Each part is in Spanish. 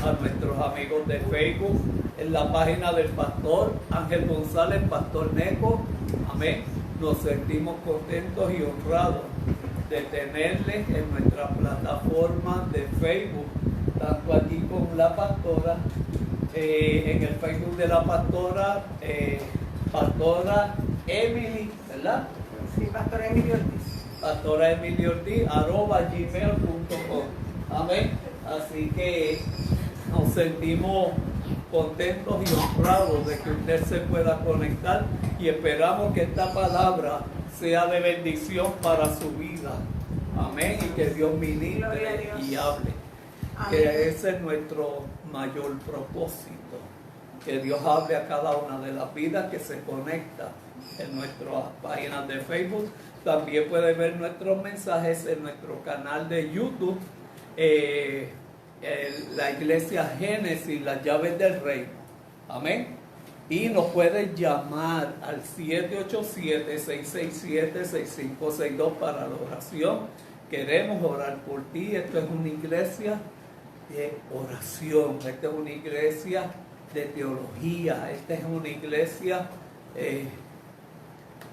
a nuestros amigos de Facebook, en la página del pastor Ángel González, Pastor Neco. Amén. Nos sentimos contentos y honrados de tenerles en nuestra plataforma de Facebook, tanto aquí con la pastora, en el Facebook de la pastora, pastora Emily, ¿verdad? Sí, pastora Emily Ortiz. Pastora Emily Ortiz, @gmail.com. Amén. Así que nos sentimos contentos y honrados de que usted se pueda conectar y esperamos que esta palabra sea de bendición para su vida. Amén. Y que Dios ministre y hable. Amén. Que ese es nuestro mayor propósito. Que Dios hable a cada una de las vidas que se conecta en nuestras páginas de Facebook. También puede ver nuestros mensajes en nuestro canal de YouTube, la Iglesia Génesis, las llaves del reino. Amén. Y nos pueden llamar al 787-667-6562 para la oración. Queremos orar por ti. Esto es una iglesia de oración. Esta es una iglesia de teología. Esta es una iglesia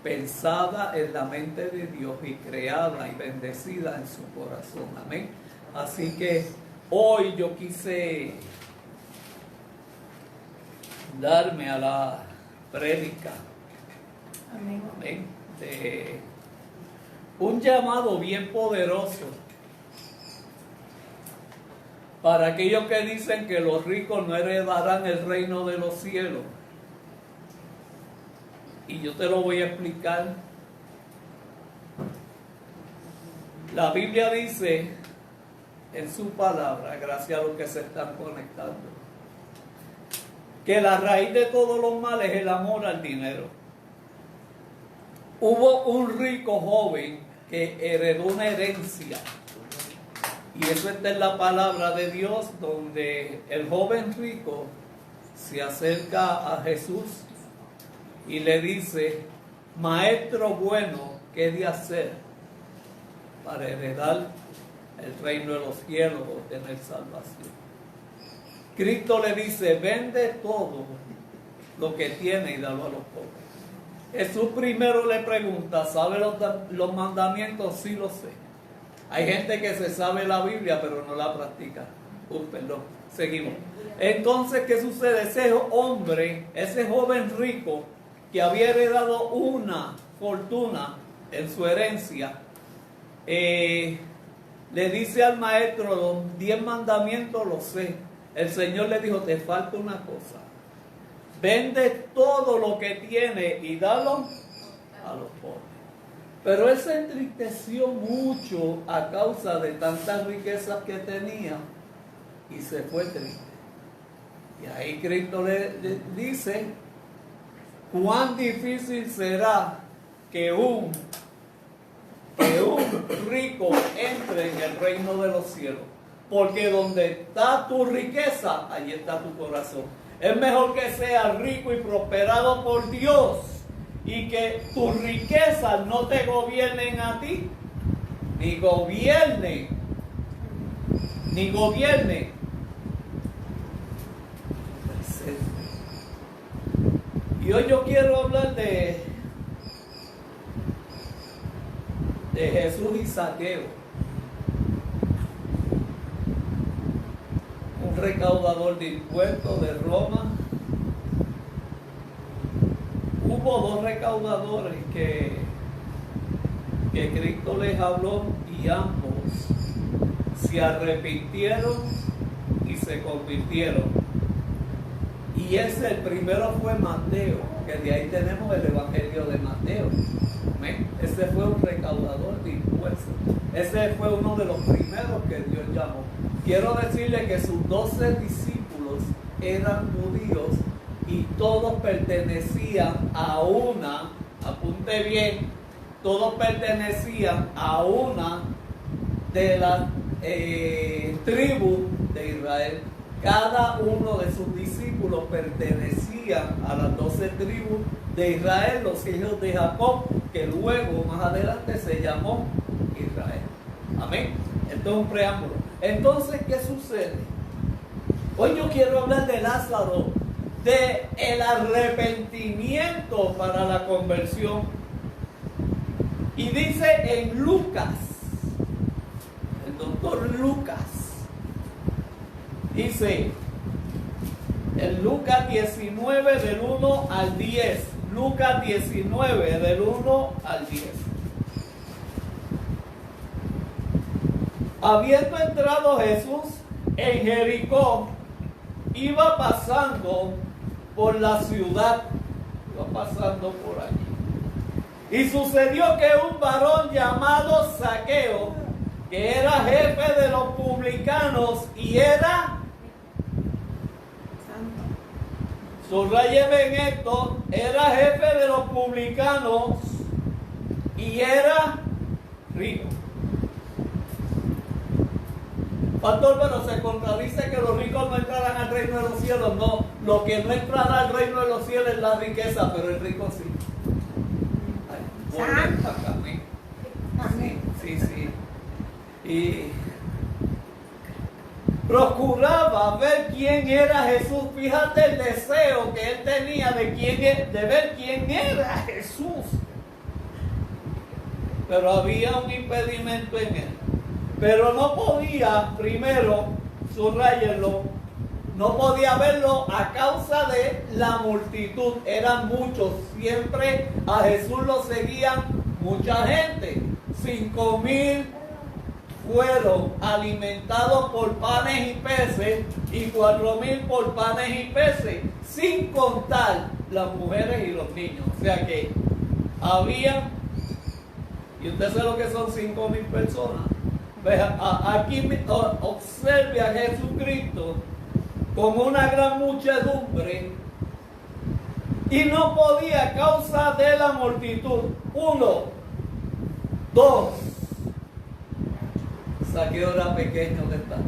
pensada en la mente de Dios y creada y bendecida en su corazón. Amén. Así que hoy yo quise darme a la prédica. Amén. Amén. De un llamado bien poderoso para aquellos que dicen que los ricos no heredarán el reino de los cielos. Y yo te lo voy a explicar. La Biblia dice en su palabra, gracias a los que se están conectando, que la raíz de todos los males es el amor al dinero. Hubo un rico joven que heredó una herencia. Y eso está en la palabra de Dios, donde el joven rico se acerca a Jesús y le dice: Maestro bueno, ¿qué he de hacer para heredar el reino de los cielos o tener salvación? Cristo le dice: vende todo lo que tiene y dalo a los pobres. Jesús primero le pregunta: ¿sabe los mandamientos? Sí, lo sé. Hay gente que se sabe la Biblia pero no la practica. Perdón, seguimos. Entonces, ¿qué sucede? Ese hombre, ese joven rico que había heredado una fortuna en su herencia, le dice al maestro: los 10 mandamientos los sé. El Señor le dijo: te falta una cosa. Vende todo lo que tiene y dalo a los pobres. Pero él se entristeció mucho a causa de tantas riquezas que tenía y se fue triste. Y ahí Cristo le dice: cuán difícil será que un rico entre en el reino de los cielos. Porque donde está tu riqueza, allí está tu corazón. Es mejor que seas rico y prosperado por Dios y que tus riquezas no te gobiernen a ti, ni gobierne. Y hoy yo quiero hablar de Jesús y Zaqueo, un recaudador de impuestos de Roma. Hubo 2 recaudadores que Cristo les habló y ambos se arrepintieron y se convirtieron. Y el primero fue Mateo, que de ahí tenemos el Evangelio de Mateo. ¿Amén? Ese fue un recaudador de impuestos. Ese fue uno de los primeros que Dios llamó. Quiero decirle que sus 12 discípulos eran judíos y todos pertenecían a una, apunte bien, todos pertenecían a una de las tribus de Israel. Cada uno de sus discípulos pertenecían a las 12 tribus de Israel, los hijos de Jacob, que luego más adelante se llamó Israel. Amén. Esto es un preámbulo. Entonces, ¿qué sucede? Hoy yo quiero hablar de Lázaro, de el arrepentimiento para la conversión. Y dice en Lucas, el doctor Lucas, dice en Lucas 19 del 1 al 10, Lucas 19 del 1 al 10. Habiendo entrado Jesús en Jericó, iba pasando por la ciudad, iba pasando por allí. Y sucedió que un varón llamado Zaqueo, que era jefe de los publicanos y era, subrayeme en esto, era jefe de los publicanos y era rico. Pastor, pero se contradice que los ricos no entrarán al reino de los cielos. No, lo que no entrará al reino de los cielos es la riqueza, pero el rico sí. Amén. Amén. Sí, sí. Y procuraba ver quién era Jesús. Fíjate el deseo que él tenía de ver quién era Jesús. Pero había un impedimento en él. Pero no podía, primero, subrayenlo, no podía verlo a causa de la multitud. Eran muchos. Siempre a Jesús lo seguían mucha gente. 5,000 fueron alimentados por panes y peces y 4,000 por panes y peces, sin contar las mujeres y los niños. O sea que había, y usted sabe lo que son 5,000 personas. Aquí observe a Jesucristo con una gran muchedumbre y no podía a causa de la multitud. 1, 2. Zaqueo era pequeño de estar.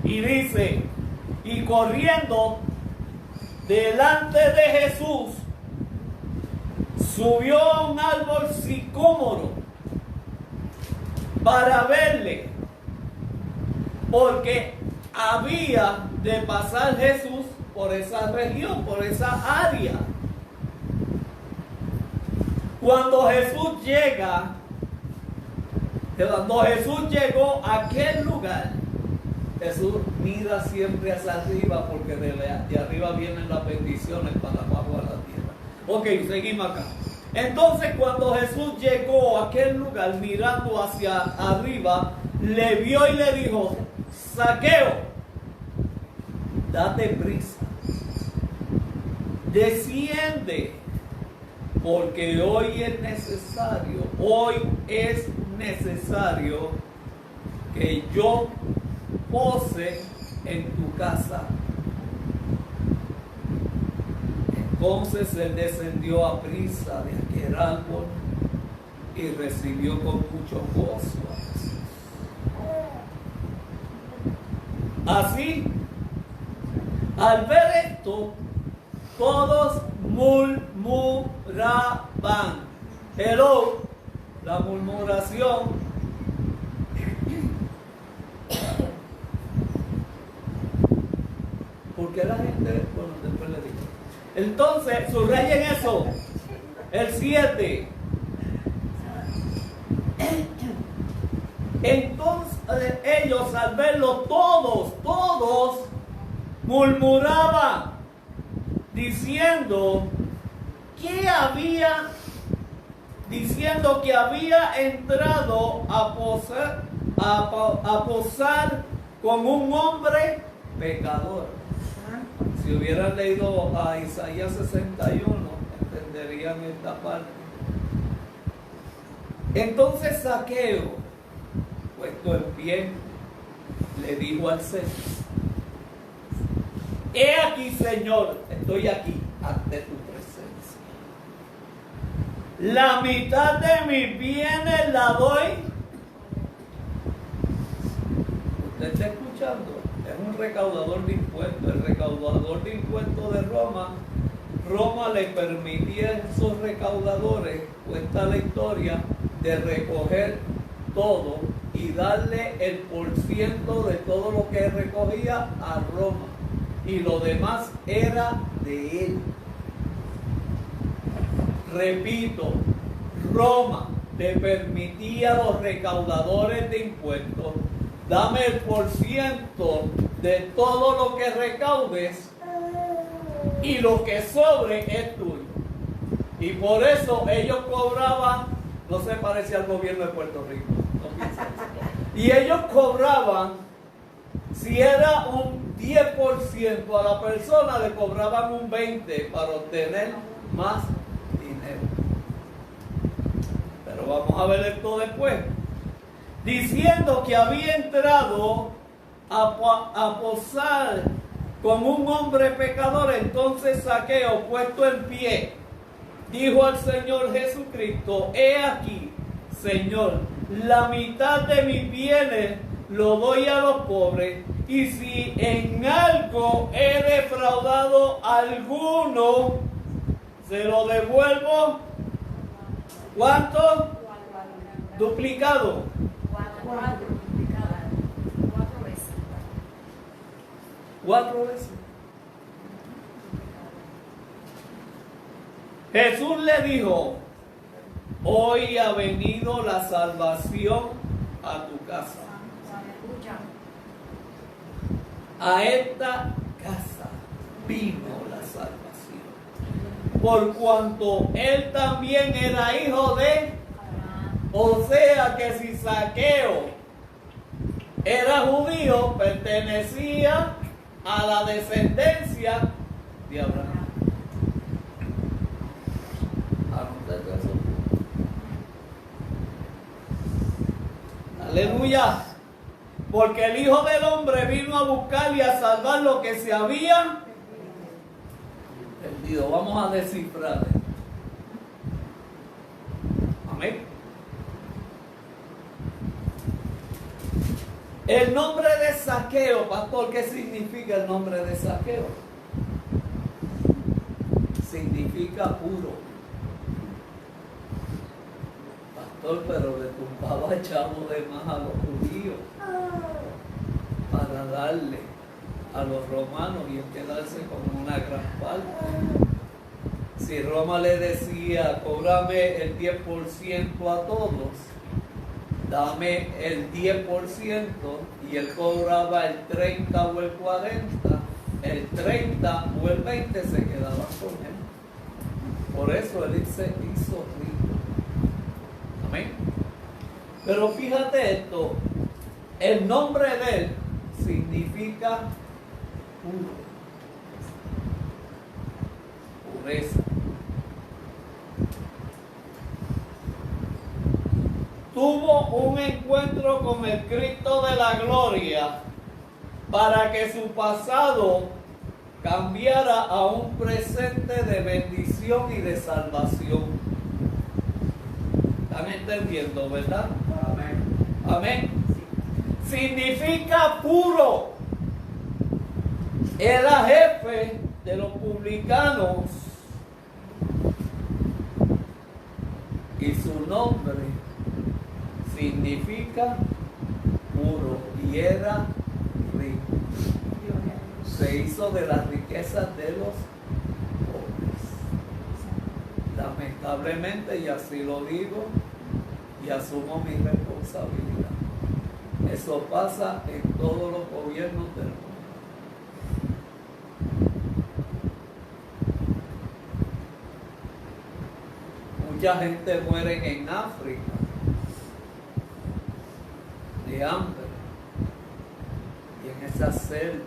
Y dice, y corriendo delante de Jesús, subió a un árbol sicómoro para verle, porque había de pasar Jesús por esa región, por esa área. Cuando Jesús llegó a aquel lugar, Jesús mira siempre hacia arriba, porque de arriba vienen las bendiciones para abajo a la tierra. Ok, seguimos acá. Entonces, cuando Jesús llegó a aquel lugar mirando hacia arriba, le vio y le dijo: Zaqueo, date prisa, desciende, porque hoy es necesario que yo pose en tu casa. Entonces él descendió a prisa de aquel árbol y recibió con mucho gozo a Jesús. Así, al ver esto, todos murmuraban. Pero la murmuración porque la gente, bueno, después le digo. Entonces, subrayen eso. El 7. Entonces ellos, al verlo, todos murmuraban, diciendo que había entrado a posar con un hombre pecador. Si hubieran leído a Isaías 61, entenderían esta parte. Entonces Zaqueo, puesto en pie, le dijo al Señor: He aquí, Señor, estoy aquí ante tu presencia. La mitad de mis bienes la doy. ¿Usted está escuchando? Es un recaudador de impuestos. El recaudador de impuestos de Roma le permitía a esos recaudadores, cuenta la historia, de recoger todo y darle el porciento de todo lo que recogía a Roma. Y lo demás era de él. Repito, Roma le permitía a los recaudadores de impuestos: dame el porciento de todo lo que recaudes y lo que sobre es tuyo. Y por eso ellos cobraban, no se parece al gobierno de Puerto Rico, no piensen eso. Y ellos cobraban, si era un 10% a la persona, le cobraban un 20% para obtener más dinero. Pero vamos a ver esto después. Diciendo que había entrado a posar con un hombre pecador, entonces Zaqueo, puesto en pie, dijo al Señor Jesucristo: he aquí, Señor, la mitad de mis bienes lo doy a los pobres, y si en algo he defraudado a alguno, se lo devuelvo. ¿Cuánto? Duplicado. 4 veces. Jesús le dijo: hoy ha venido la salvación a tu casa. A esta casa vino la salvación, por cuanto él también era hijo de... O sea que si Zaqueo era judío, pertenecía a la descendencia de Abraham. Aleluya. Porque el Hijo del Hombre vino a buscar y a salvar lo que se había perdido. Vamos a descifrar esto. Amén. El nombre de Zaqueo, pastor, ¿qué significa el nombre de Zaqueo? Significa puro. Pastor, pero le tumbaba chavo de más a los judíos para darle a los romanos y quedarse con una gran parte. Si Roma le decía: cóbrame el 10% a todos, dame el 10%, y él cobraba el 30 o el 40, el 30 o el 20 se quedaba con él. Por eso él se hizo rico. Amén. Pero fíjate esto, el nombre de él significa puro, pureza. Tuvo un encuentro con el Cristo de la gloria para que su pasado cambiara a un presente de bendición y de salvación. ¿Están entendiendo, verdad? Amén. Amén. Significa puro. Era jefe de los publicanos y su nombre significa puro, y era rico. Se hizo de las riquezas de los pobres. Lamentablemente, y así lo digo y asumo mi responsabilidad, eso pasa en todos los gobiernos del mundo. Mucha gente muere en África de hambre, y en esas selvas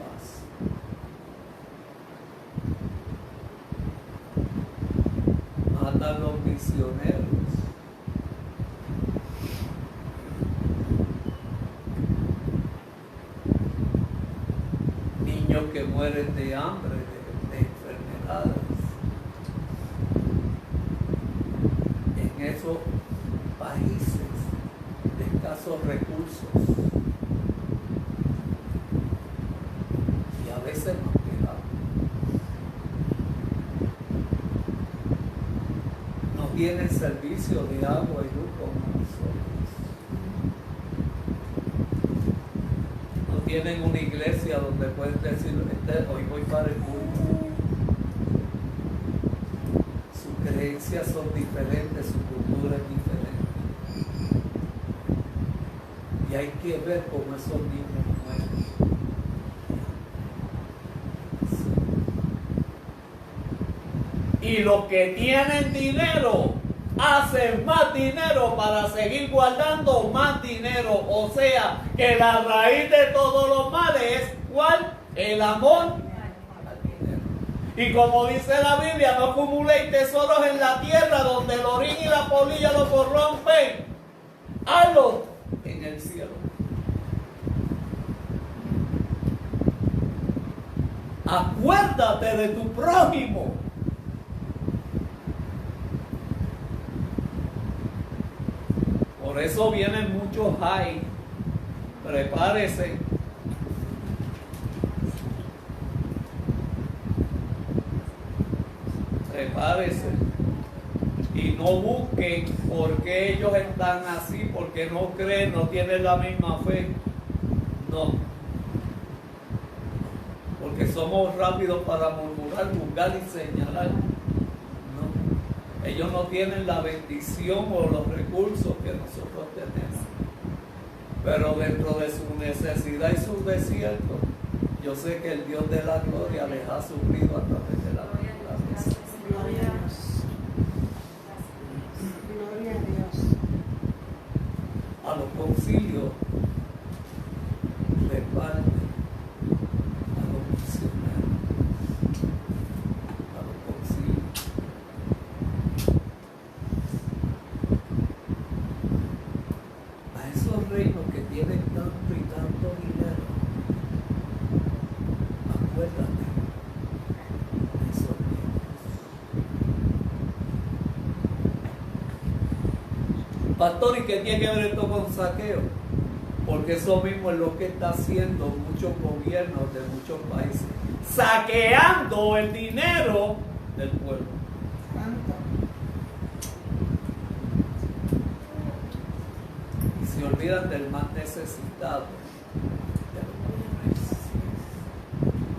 matan los misioneros. Niños que mueren de hambre, de enfermedades. En esos países de escasos recursos, y a veces nos quedamos. No tienen servicio de agua y luz como nosotros. tienen una iglesia donde pueden decir, hoy voy para el culto. Sus creencias son diferentes, su cultura es diferente. Y hay que ver cómo esos niños mueren. Y los que tienen dinero hacen más dinero para seguir guardando más dinero. O sea, que la raíz de todos los males es ¿cuál? El amor al dinero. Y como dice la Biblia, no acumuléis tesoros en la tierra donde el orín y la polilla lo corrompen. Hazlo en el cielo. Acuérdate de tu prójimo. Por eso vienen muchos high. Prepárese. Prepárese. Y no busquen por qué ellos están así, porque no creen, no tienen la misma fe. No. Porque somos rápidos para murmurar, juzgar y señalar. Ellos no tienen la bendición o los recursos que nosotros tenemos. Pero dentro de su necesidad y su desierto, yo sé que el Dios de la gloria les ha suplido a través de la naturaleza. Gloria a Dios. Gloria a Dios. A los concilios reparten a los misioneros. A los concilios. A esos reinos que tienen tanto y tanto dinero, acuérdate de esos niños. Pastor, ¿y qué tiene que ver esto con saqueo? Porque eso mismo es lo que está haciendo muchos gobiernos de muchos países, saqueando el dinero del pueblo. Santo. Se olvidan del más necesitado, de los pobres.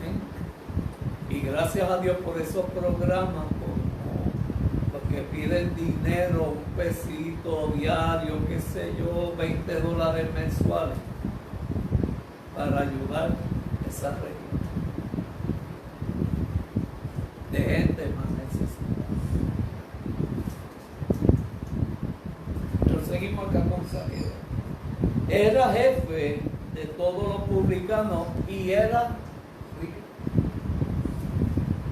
¿Ven? Y gracias a Dios por esos programas, como los que piden dinero, un pesito diario, qué sé yo, $20 mensuales, para ayudar a esa región de gente más necesitada. Pero seguimos acá con Saqueo. Era jefe de todos los publicanos y era rico.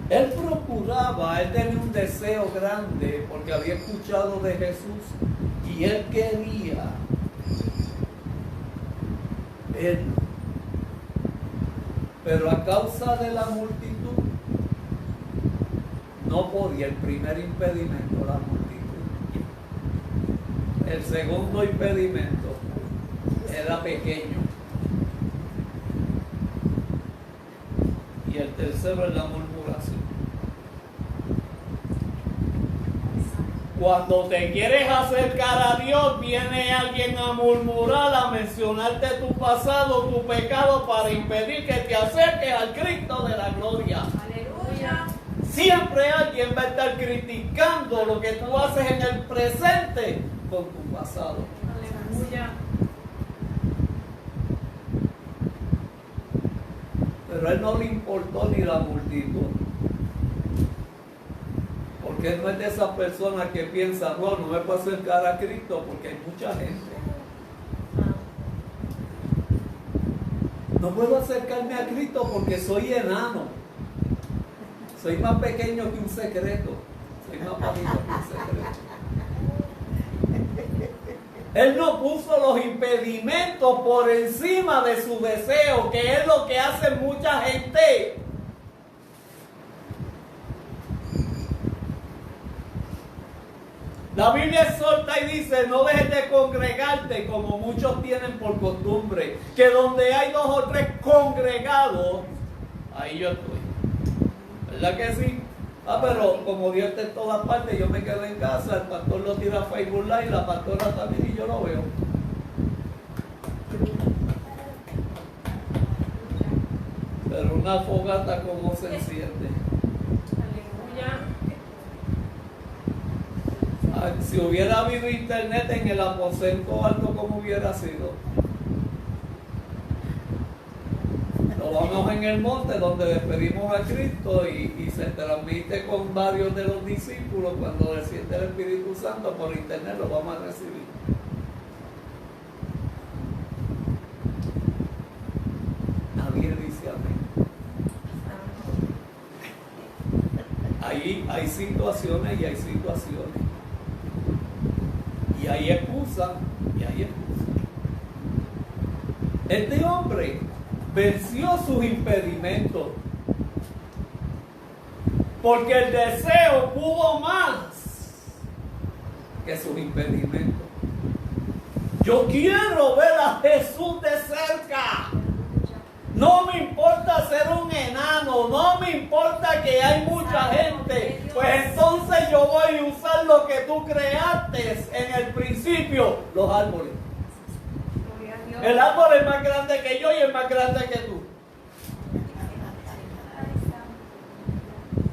Él procuraba, él tenía un deseo grande porque había escuchado de Jesús y él quería verlo. Pero a causa de la multitud no podía. El primer impedimento, la multitud. El segundo impedimento era pequeño. Y el tercero es la murmuración. Cuando te quieres acercar a Dios, viene alguien a murmurar, a mencionarte tu pasado, tu pecado, para impedir que te acerques al Cristo de la gloria. Aleluya. Siempre alguien va a estar criticando lo que tú haces en el presente con tu pasado. Aleluya. Pero a él no le importó ni la multitud. Porque él no es de esas personas que piensan, no me puedo acercar a Cristo porque hay mucha gente. No puedo acercarme a Cristo porque soy enano. Soy más pequeño que un secreto. Soy más bajito que un secreto. Él no puso los impedimentos por encima de su deseo, que es lo que hace mucha gente. La Biblia exhorta y dice, no dejes de congregarte como muchos tienen por costumbre, que donde hay 2 o 3 congregados, ahí yo estoy. ¿Verdad que sí? Pero como Dios está en todas partes, yo me quedo en casa, el pastor lo tira a Facebook Live, la pastora también y yo lo veo. una fogata cómo se enciende. Aleluya. Ah, si hubiera habido internet en el aposento alto, ¿cómo hubiera sido? Lo vamos en el monte donde despedimos a Cristo y se transmite con varios de los discípulos. Cuando desciende el Espíritu Santo por internet lo vamos a recibir. Nadie dice amén. Ahí hay situaciones y hay situaciones. Y hay excusa y hay excusa. Este hombre venció sus impedimentos porque el deseo pudo más que sus impedimentos. Yo quiero ver a Jesús de cerca. No me importa ser un enano, no me importa que hay mucha gente. Pues entonces yo voy a usar lo que tú creaste en el principio, los árboles. El árbol es más grande que yo y es más grande que tú.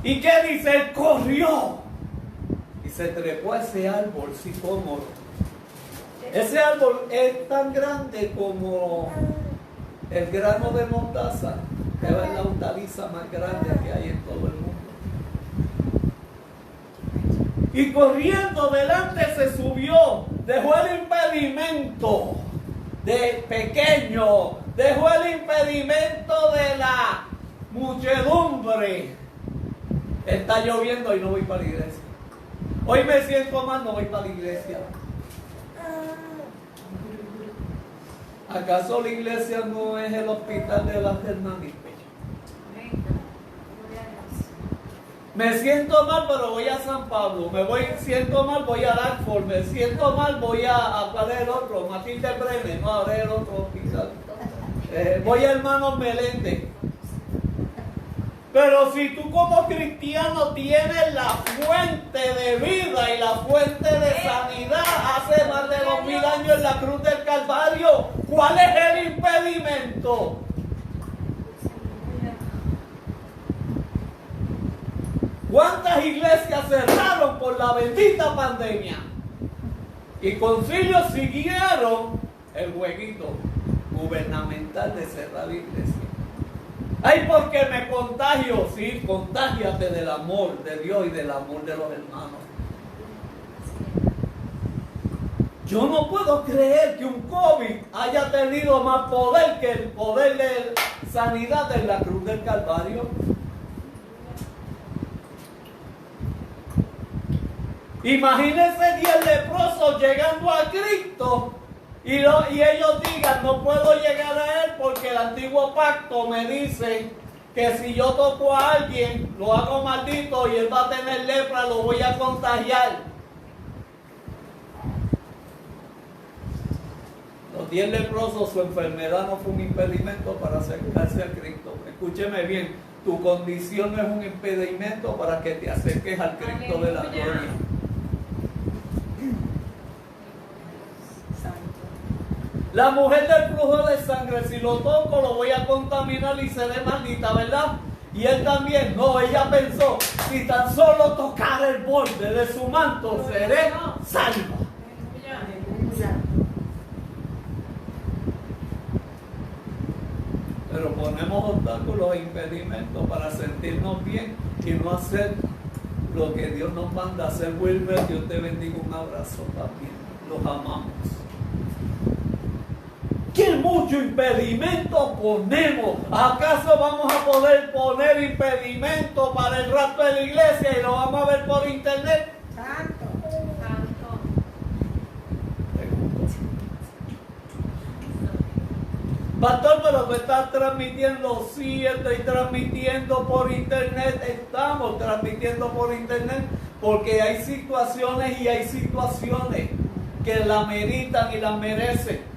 ¿Y qué dice? Él corrió y se trepó a ese árbol sicómoro. Ese árbol es tan grande como el grano de mostaza, que es la hortaliza más grande que hay en todo el mundo. Y corriendo delante se subió, dejó el impedimento de pequeño, dejó el impedimento de la muchedumbre. Está lloviendo y no voy para la iglesia. Hoy me siento mal, no voy para la iglesia. ¿Acaso la iglesia no es el hospital de las hermanitas? Me siento mal, pero voy a San Pablo. Siento mal, voy a Dartford. Me siento mal, voy a ¿cuál es el otro? Matilde Brenes, no, ahora es el otro hospital. Voy a Hermanos Meléndez. Pero si tú como cristiano tienes la fuente de vida y la fuente de sanidad hace más de 2000 años en la cruz del Calvario, ¿cuál es el impedimento? ¿Cuántas iglesias cerraron por la bendita pandemia? Y concilios siguieron el jueguito gubernamental de cerrar la iglesia. Ay, porque me contagio. Sí, contágiate del amor de Dios y del amor de los hermanos. Yo no puedo creer que un COVID haya tenido más poder que el poder de sanidad de la cruz del Calvario. Imagínense 10 leprosos llegando a Cristo y ellos digan, no puedo llegar a Él porque el antiguo pacto me dice que si yo toco a alguien, lo hago maldito y él va a tener lepra, lo voy a contagiar. Los 10 leprosos, su enfermedad no fue un impedimento para acercarse a Cristo. Escúcheme bien, tu condición no es un impedimento para que te acerques al Cristo de la gloria. La mujer del flujo de sangre, si lo toco lo voy a contaminar y seré maldita, ¿verdad? Y él también, no, ella pensó, si tan solo tocar el borde de su manto, seré salva. Pero ponemos obstáculos e impedimentos para sentirnos bien y no hacer lo que Dios nos manda hacer. Wilber, Dios te bendiga, un abrazo también, los amamos. ¿Qué mucho impedimento ponemos? ¿Acaso vamos a poder poner impedimento para el rapto de la iglesia y lo vamos a ver por internet? Santo. Pastor, pero tú estás transmitiendo. Sí, estoy transmitiendo por internet. Estamos transmitiendo por internet porque hay situaciones y hay situaciones que la meritan y la merecen.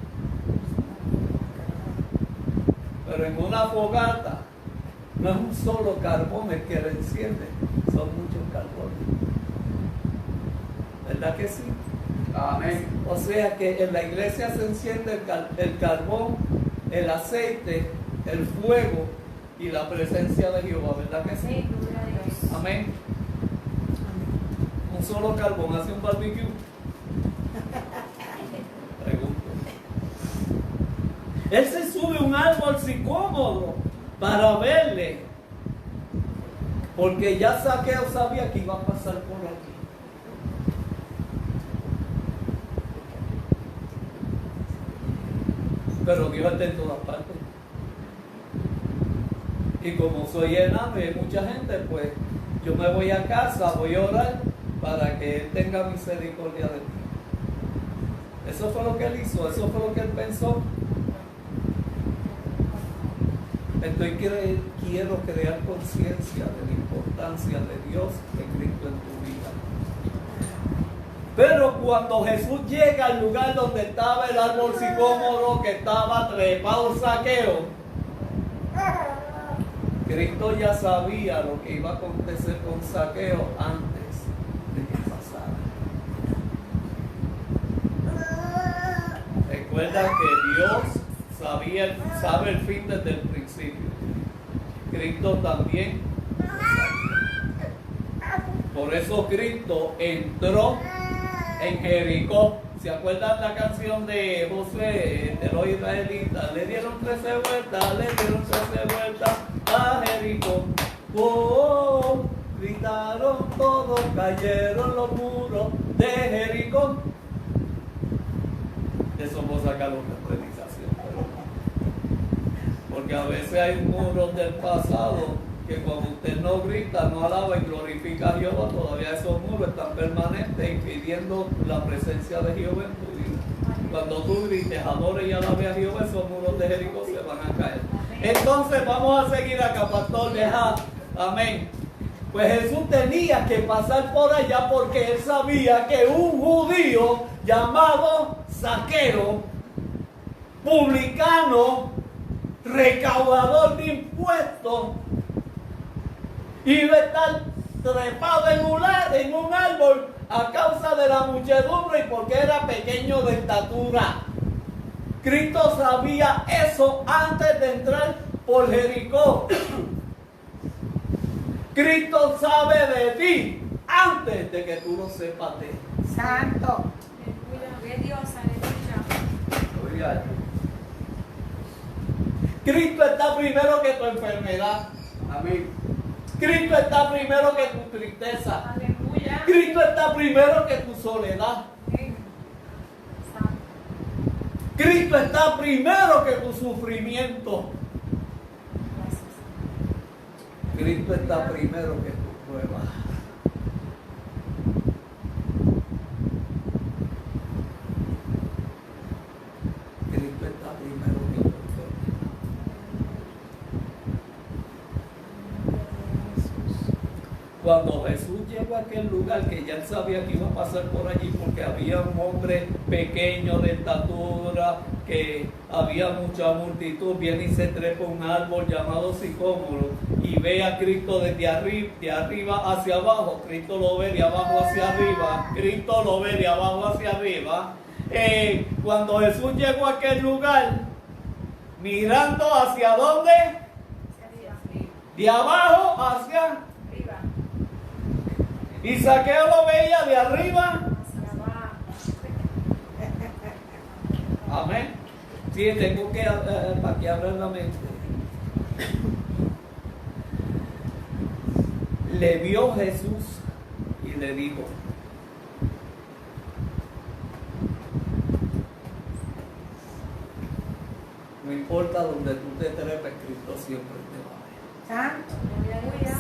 Pero en una fogata no es un solo carbón el que la enciende, son muchos carbones. ¿Verdad que sí? Amén. O sea que en la iglesia se enciende el carbón, el aceite, el fuego, y la presencia de Jehová, ¿verdad que sí? Sí, gloria a Dios. Amén. Un solo carbón hace un barbecue. Pregunto. Él se sube a un árbol sicómoro para verle, porque ya Zaqueo sabía que iba a pasar por aquí. Pero Dios está en todas partes. Y como soy enano y hay mucha gente, pues yo me voy a casa, voy a orar para que Él tenga misericordia de mí. Eso fue lo que Él hizo, eso fue lo que Él pensó. Quiero crear conciencia de la importancia de Dios, de Cristo en tu vida. Pero cuando Jesús llega al lugar donde estaba el árbol sicómoro, que estaba trepado Zaqueo, Cristo ya sabía lo que iba a acontecer con Zaqueo antes de que pasara. Recuerda que Dios sabe el fin desde el principio. Cristo también lo sabía. Por eso Cristo entró en Jericó. ¿Se acuerdan la canción de Josué, de los israelitas? Le dieron 13 vueltas a Jericó. Oh, gritaron todos, cayeron los muros de Jericó. De eso vamos a sacar una predicación, pero no. Porque a veces hay muros del pasado que cuando usted no grita, no alaba y glorifica a Jehová, todavía esos muros están permanentes impidiendo la presencia de Jehová en tu vida. Cuando tú grites, adore y alabe a Jehová, esos muros de Jericó se van a caer. Entonces vamos a seguir acá, pastor, deja, amén. Pues Jesús tenía que pasar por allá porque él sabía que un judío llamado Zaqueo, publicano, recaudador de impuestos, iba a estar trepado en un árbol a causa de la muchedumbre y porque era pequeño de estatura. Cristo sabía eso antes de entrar por Jericó. Cristo sabe de ti antes de que tú lo sepas de él. Santo. Aleluya, de Dios, aleluya. Cristo está primero que tu enfermedad. Amén. Cristo está primero que tu tristeza. Aleluya. Cristo está primero que tu soledad. Cristo está primero que tu sufrimiento. Cristo está primero que tu prueba. Cristo está primero que tu enfermedad. Cuando Jesús llegó a aquel lugar, que ya él sabía que iba a pasar por allí porque había un hombre pequeño de estatura, que había mucha multitud, viene y se trepa un árbol llamado sicómoro y ve a Cristo desde arriba hacia abajo. Cristo lo ve de abajo hacia arriba. Cristo lo ve de abajo hacia arriba. Cuando Jesús llegó a aquel lugar, mirando hacia dónde, de abajo hacia arriba. Y Zaqueo lo veía de arriba. Amén. Sí, tengo que para que abra la mente. Le vio Jesús y le dijo: no importa donde tú te trepes, Cristo siempre te va a ver. Santo. Aleluya.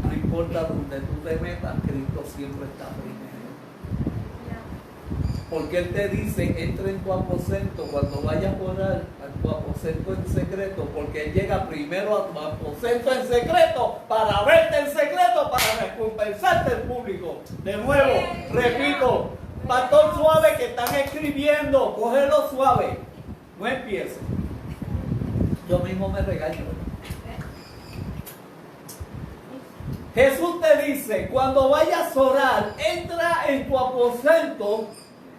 No importa donde tú te metas, Cristo siempre está primero. Porque Él te dice: entra en tu aposento cuando vayas a orar, a tu aposento en secreto, porque Él llega primero a tu aposento en secreto para verte en secreto, para recompensarte en público. De nuevo, repito, pastor suave que están escribiendo, cógelo suave, no empieces. Yo mismo me regaño. Jesús te dice: cuando vayas a orar, entra en tu aposento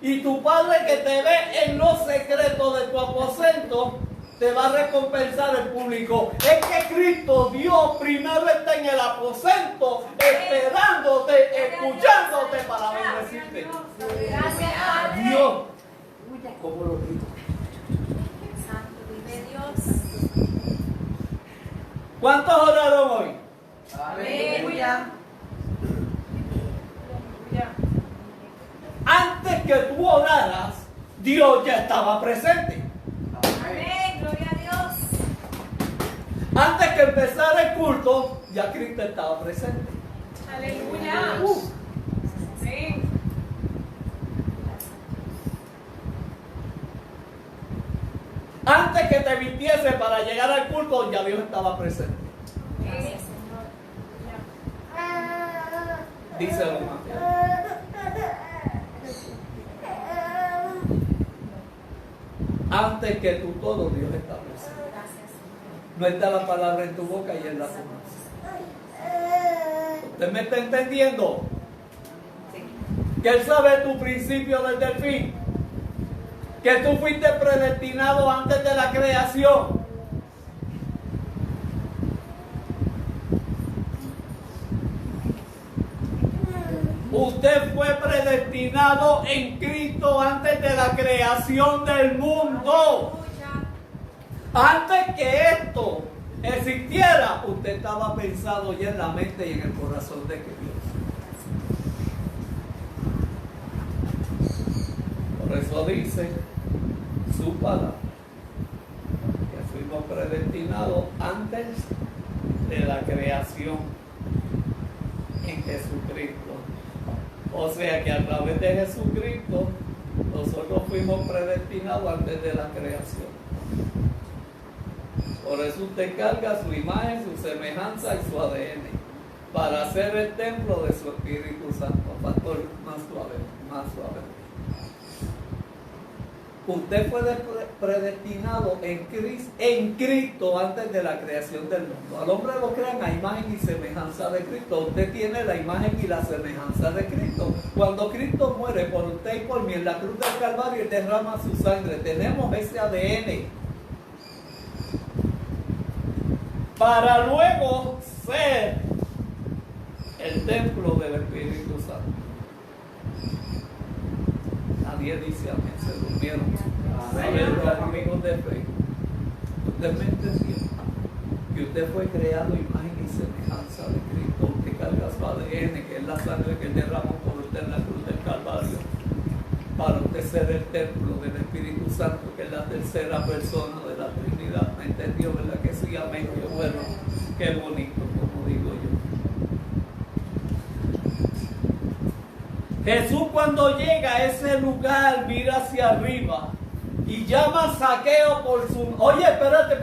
y tu Padre que te ve en los secretos de tu aposento te va a recompensar el público. Es que Cristo, Dios, primero está en el aposento, esperándote, escuchándote para bendecirte. Gracias, Padre. Dios, ¿cómo lo digo? Santo, vive Dios. ¿Cuántos oraron hoy? Aleluya. Antes que tú oraras, Dios ya estaba presente. Amén, gloria a Dios. Antes que empezara el culto, ya Cristo estaba presente. Aleluya. Sí. Antes que te vistiese para llegar al culto, ya Dios estaba presente. Gracias, Señor. Díselo, Mateo. Antes que tú todo, Dios está presente. Gracias, Señor. No está la palabra en tu boca y en la conoce. ¿Usted me está entendiendo? Que Él sabe tu principio desde el fin. Que tú fuiste predestinado antes de la creación. Usted fue predestinado en Cristo antes de la creación del mundo. Antes que esto existiera, usted estaba pensado ya en la mente y en el corazón de que Dios. Por eso dice su palabra, que fuimos predestinados antes de la creación en Jesucristo. O sea que a través de Jesucristo nosotros fuimos predestinados antes de la creación. Por eso usted carga su imagen, su semejanza y su ADN para ser el templo de su Espíritu Santo. Pastor, más suave, más suave. Usted fue predestinado en Cristo antes de la creación del mundo. Al hombre lo crean a imagen y semejanza de Cristo. Usted tiene la imagen y la semejanza de Cristo. Cuando Cristo muere por usted y por mí en la cruz del Calvario y derrama su sangre, tenemos ese ADN. Para luego ser el templo del Espíritu Santo. Nadie dice amén, se durmieron. A ver, los amigos de fe, usted me entendió que usted fue creado imagen y semejanza de Cristo. Usted carga su ADN, que es la sangre que derramó por usted en la cruz del Calvario, para usted ser el templo del Espíritu Santo, que es la tercera persona de la Trinidad. ¿Me entendió? ¿Verdad que sí? Amén. Qué bueno, qué bonito, como digo yo. Jesús, cuando llega a ese lugar, mira hacia arriba y llama a Zaqueo por su... Oye, espérate,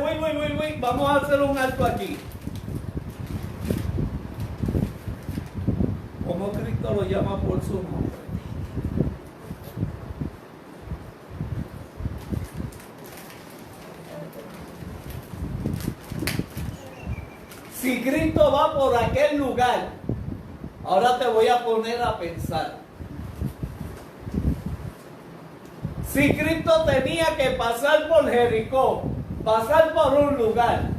uy, vamos a hacer un alto aquí. ¿Cómo Cristo lo llama por su nombre? Si Cristo va por aquel lugar, ahora te voy a poner a pensar. Si Cristo tenía que pasar por Jericó, pasar por un lugar,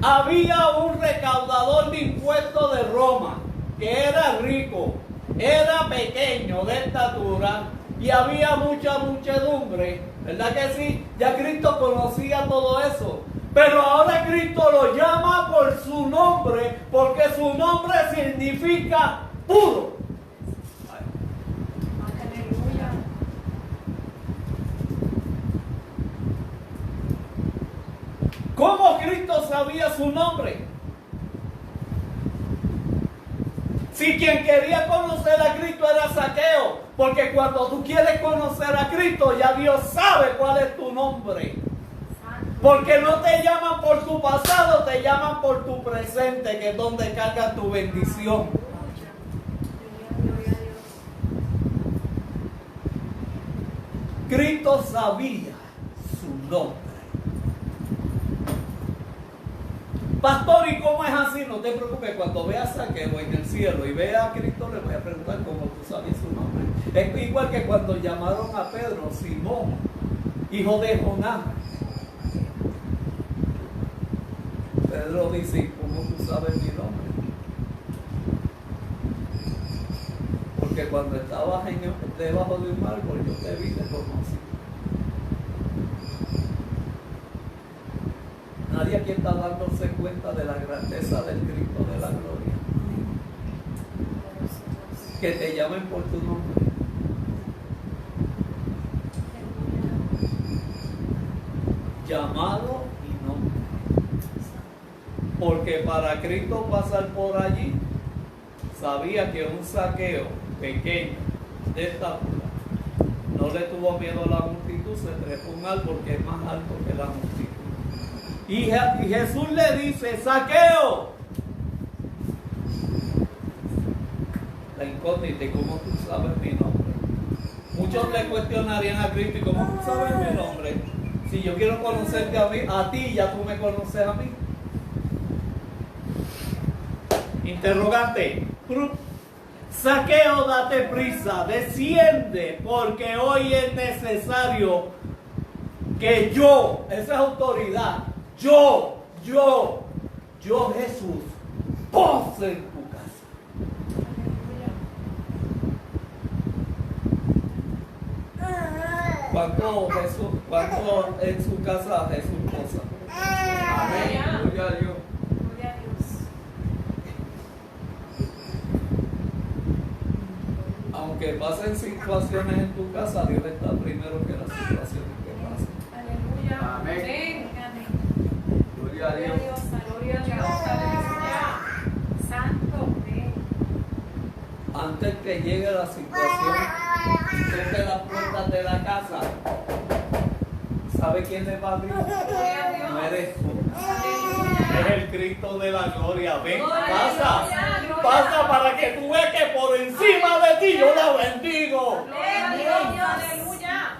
había un recaudador de impuestos de Roma que era rico, era pequeño de estatura y había mucha muchedumbre, ¿verdad que sí? Ya Cristo conocía todo eso. Pero ahora Cristo lo llama por su nombre, porque su nombre significa puro. Aleluya. ¿Cómo Cristo sabía su nombre? Si quien quería conocer a Cristo era Zaqueo, porque cuando tú quieres conocer a Cristo, ya Dios sabe cuál es tu nombre. Porque no te llaman por tu pasado, te llaman por tu presente, que es donde carga tu bendición. Gloria a Dios. Cristo sabía su nombre. Pastor, ¿y cómo es así? No te preocupes, cuando veas a Zaqueo en el cielo y vea a Cristo, le voy a preguntar cómo tú sabías su nombre. Es igual que cuando llamaron a Pedro, Simón. hijo de Jonás. Pedro dice, ¿cómo tú sabes mi nombre? Porque cuando estabas debajo de un árbol, yo te vi y te conocí. Nadie aquí está dándose cuenta de la grandeza del Cristo de la gloria. Que te llamen por tu nombre. Llamado y nombre. Porque para Cristo pasar por allí, sabía que un Zaqueo pequeño de estatura no le tuvo miedo a la multitud, se trepó un árbol que es más alto que la multitud. Y Jesús le dice, Zaqueo. La incógnita, ¿cómo tú sabes mi nombre? Muchos le cuestionarían a Cristo, ¿y cómo tú sabes mi nombre? Si yo quiero conocerte a ti, ya tú me conoces a mí. Interrogante. Zaqueo, date prisa, desciende, porque hoy es necesario que yo, esa es autoridad, yo, Jesús, pose en tu casa. ¿Cuánto en su casa Jesús posa? Amén. Gloria a Dios. Aunque pasen situaciones en tu casa, Dios está primero que las situaciones que pasan. Aleluya. Amén. Gloria a Dios. Gloria a Dios. Aleluya. Santo. Antes que llegue la situación, toque las puertas de la casa. ¿Sabe quién le va a abrir? No eres tú. Es el Cristo de la gloria. Ven, pasa para que tú veas que por encima de ti yo la bendigo. Aleluya.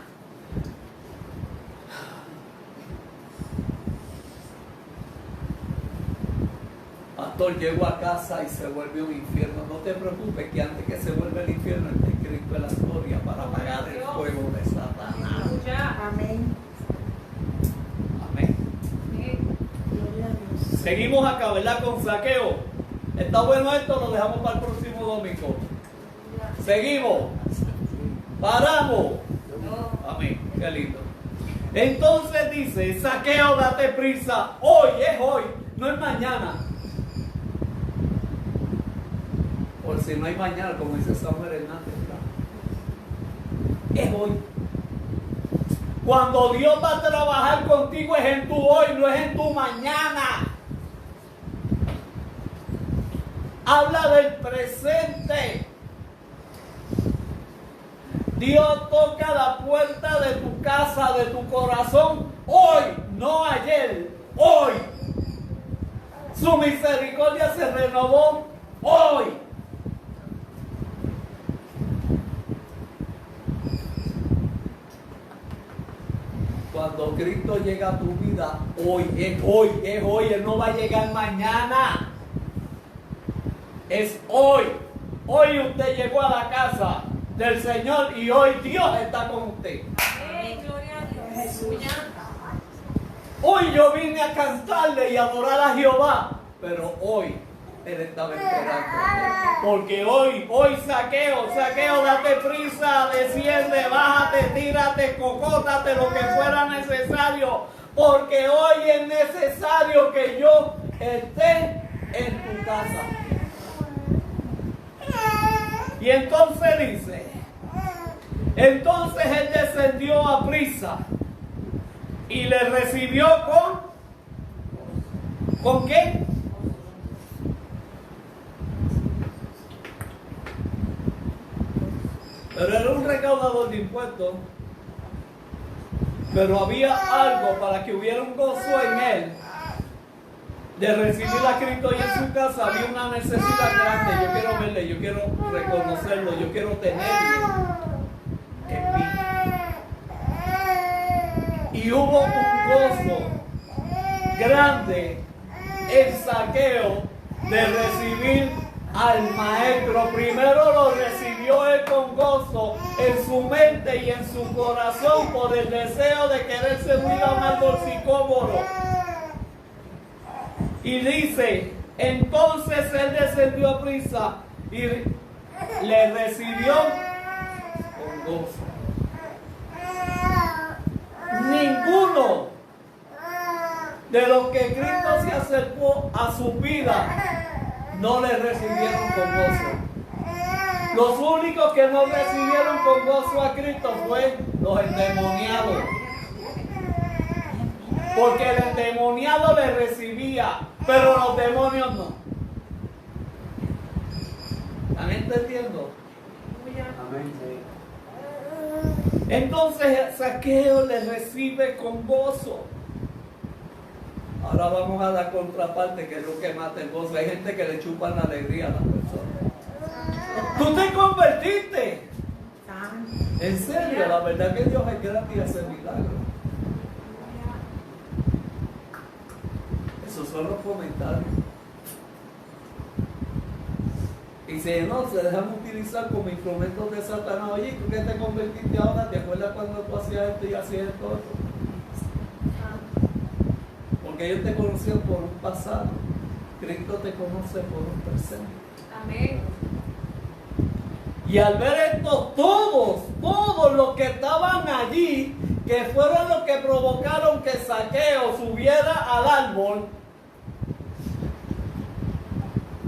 Pastor, llego a casa y se vuelve un infierno. No te preocupes que antes que se vuelva el infierno está el Cristo de la gloria para apagar el fuego de Satanás. Amén. Amén. Seguimos acá, ¿verdad? Con Zaqueo. Está bueno esto, lo dejamos para el próximo domingo. Seguimos. Paramos. Amén. Qué lindo. Entonces dice, Zaqueo, date prisa. Hoy es hoy, no es mañana. Por si no hay mañana, como dice Samuel Hernández. Es hoy. Cuando Dios va a trabajar contigo es en tu hoy, no es en tu mañana. Habla del presente. Dios toca la puerta de tu casa, de tu corazón, hoy, no ayer, hoy. Su misericordia se renovó hoy. Cuando Cristo llega a tu vida, hoy, Él no va a llegar mañana. Es hoy. Hoy usted llegó a la casa del Señor y hoy Dios está con usted. Amén. Gloria a Dios. Aleluya. Hoy yo vine a cantarle y adorar a Jehová, pero hoy Él estaba esperando. Porque hoy Zaqueo, date prisa, desciende, bájate, tírate, cocótate, lo que fuera necesario. Porque hoy es necesario que yo esté en tu casa. Y entonces dice, entonces él descendió a prisa y le recibió ¿con qué? Pero era un recaudador de impuestos. Pero había algo para que hubiera un gozo en él de recibir a Cristo y en su casa. Había una necesidad grande. Yo quiero verle, yo quiero reconocerlo, yo quiero tenerlo en mí. Y hubo un gozo grande en Zaqueo de recibir al maestro. Primero lo recibió recibió él con gozo en su mente y en su corazón por el deseo de querer subir a un árbol sicómoro. Y dice, entonces él descendió a prisa y le recibió con gozo. Ninguno de los que Cristo se acercó a su vida no le recibieron con gozo. Los únicos que no recibieron con gozo a Cristo fue los endemoniados. Porque el endemoniado le recibía, pero los demonios no. ¿Están entendiendo? Amén. Entonces Zaqueo le recibe con gozo. Ahora vamos a la contraparte, que es lo que mata el gozo. Hay gente que le chupan la alegría a las personas. Tú te convertiste. En serio, la verdad que Dios es gratis y hace milagros. Esos son los comentarios. Y si no, se dejan utilizar como instrumentos de Satanás. Oye, ¿tú qué te convertiste ahora? ¿Te acuerdas cuando tú hacías esto y hacías esto otro? Porque ellos te conocían por un pasado. Cristo te conoce por un presente. Amén. Y al ver esto, todos los que estaban allí, que fueron los que provocaron que Zaqueo subiera al árbol,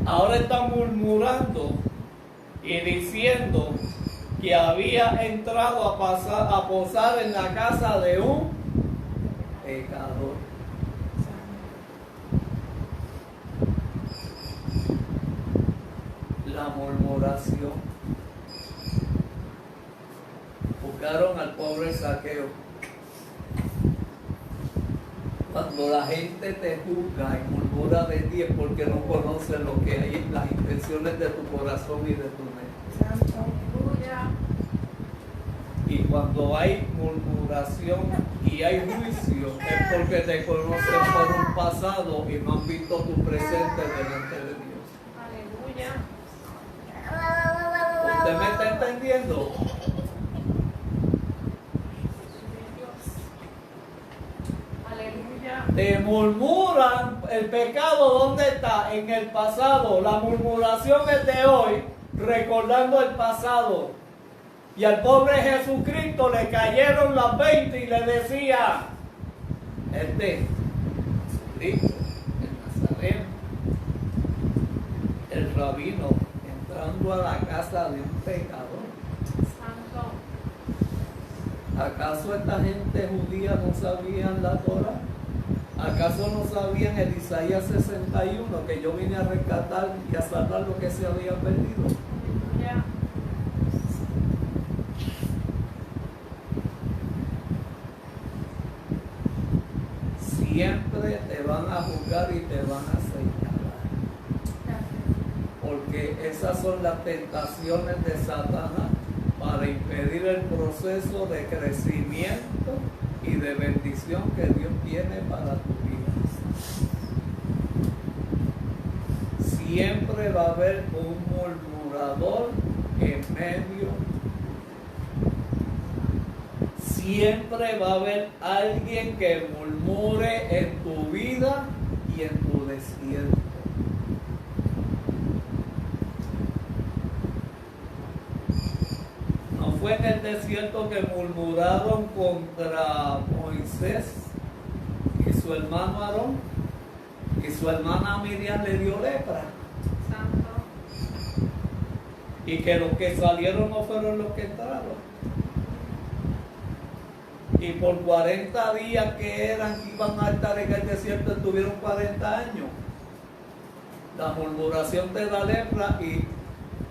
ahora están murmurando y diciendo que había entrado a posar en la casa de un pecador. La murmuración. Buscaron al pobre Zaqueo. Cuando la gente te juzga y murmura de ti es porque no conoce lo que hay en las intenciones de tu corazón y de tu mente. Aleluya. Y cuando hay murmuración y hay juicio es porque te conocen por un pasado y no han visto tu presente delante de Dios. Aleluya. ¿Usted me está entendiendo? Aleluya. Te murmuran, el pecado, ¿dónde está? En el pasado. La murmuración es de hoy, recordando el pasado. Y al pobre Jesucristo le cayeron las 20 y le decía, Jesucristo, el Nazareno, el rabino, entrando a la casa de un pecador. Santo. ¿Acaso esta gente judía no sabían la Torah? ¿Acaso no sabían el Isaías 61 que yo vine a rescatar y a salvar lo que se había perdido? Aleluya. Siempre te van a juzgar y te van a señalar. Porque esas son las tentaciones de Satanás para impedir el proceso de crecimiento y de bendición que Dios tiene para tu vida. Siempre va a haber un murmurador en medio. Siempre va a haber alguien que murmure en tu vida y en tu desierto. No fue en el desierto que murmuraron contra Moisés y su hermano Aarón, y su hermana Miriam le dio lepra, Santo. y que los que salieron no fueron los que entraron. Y por 40 días que iban a estar en el desierto, estuvieron 40 años. La murmuración te da lepra y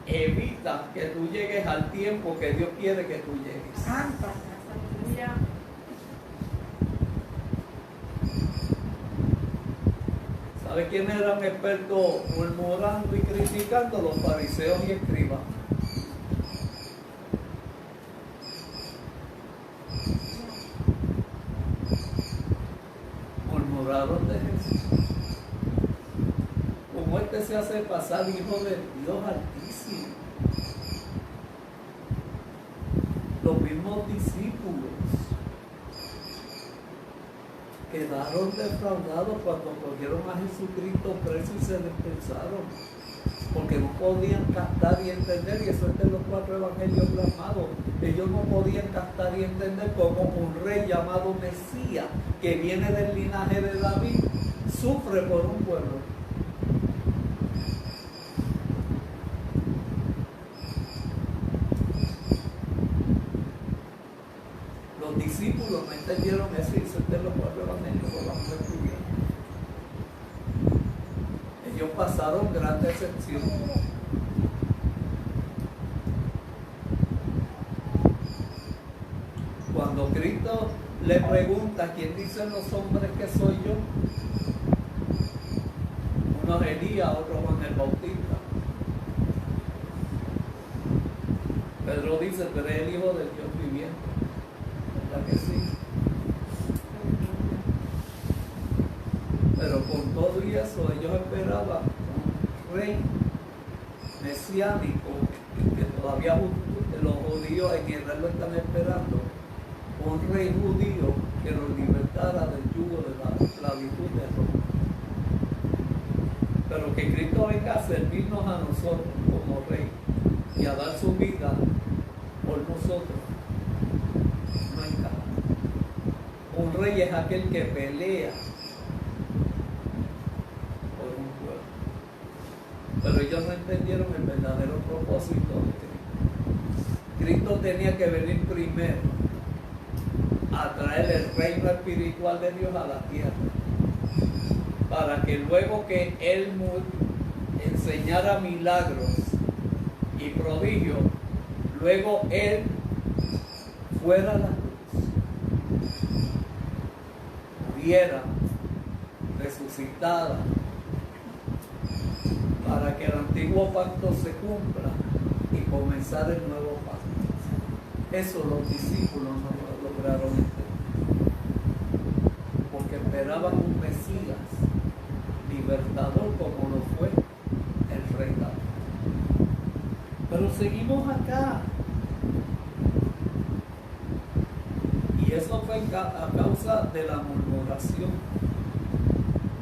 evita que tú llegues al tiempo que Dios quiere que tú llegues. Santo. Aleluya. ¿Sabe quiénes eran expertos murmurando y criticando? Los fariseos y escribas. Murmuraron de Jesús. Como este se hace pasar hijo del Dios Altísimo. mismos discípulos quedaron defraudados cuando cogieron a Jesucristo preso y se dispersaron, porque no podían captar y entender, y eso es de los 4 evangelios plasmados. Ellos no podían captar y entender cómo un rey llamado Mesías, que viene del linaje de David, sufre por un pueblo. Los discípulos no entendieron eso, y eso es de los 4 evangelios, lo vamos a estudiar. Ellos pasaron gran decepción. Cuando Cristo le pregunta, ¿quién dicen los hombres que soy yo? Uno es Elías, otro Juan el Bautista. Pedro dice, tú eres el Hijo del Dios viviente. ¿Verdad que sí? Pero con todo y eso, ellos esperaban un rey mesiánico, que todavía los judíos en Israel lo están esperando, un rey judío que los libertara del yugo de la esclavitud de Roma. Pero que Cristo venga a servirnos a nosotros como rey y a dar su vida por nosotros, no encaja. Un rey es aquel que pelea por un pueblo. Pero ellos no entendieron el verdadero propósito de Cristo. Cristo tenía que venir primero a traer el reino espiritual de Dios a la tierra, para que luego que Él enseñara milagros y prodigios, luego Él fuera a la cruz, muriera, resucitara, para que el antiguo pacto se cumpla y comenzar el nuevo pacto. Eso los discípulos no lo lograron entender, porque esperaban un Mesías libertador como lo fue el rey David. Pero seguimos acá, y eso fue a causa de la murmuración.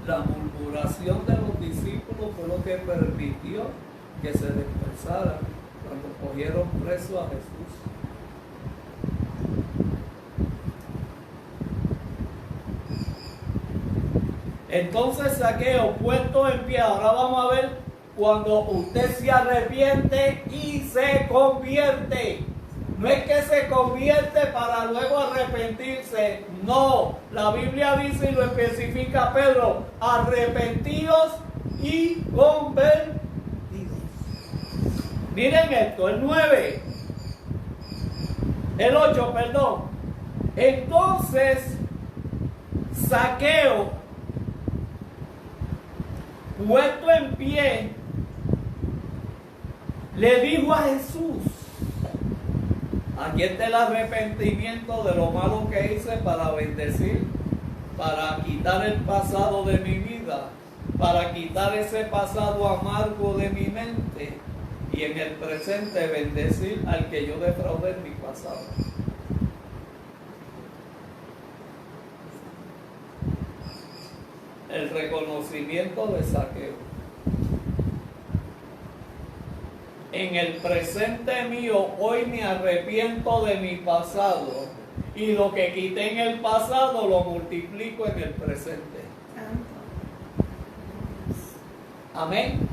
La murmuración de los discípulos fue lo que permitió que se dispersaran cuando cogieron preso a Jesús. Entonces Zaqueo, puesto en pie, ahora vamos a ver cuando usted se arrepiente y se convierte. No es que se convierte para luego arrepentirse, no. La Biblia dice y lo especifica Pedro, arrepentidos y convertidos. Miren esto, el 9, el 8, perdón. Entonces Zaqueo, puesto en pie, le dijo a Jesús: aquí está el arrepentimiento de lo malo que hice para bendecir, para quitar el pasado de mi vida, para quitar ese pasado amargo de mi mente y en el presente bendecir al que yo defraudé en mi pasado. El reconocimiento de Zaqueo. En el presente mío, hoy me arrepiento de mi pasado, y lo que quité en el pasado lo multiplico en el presente. Amén.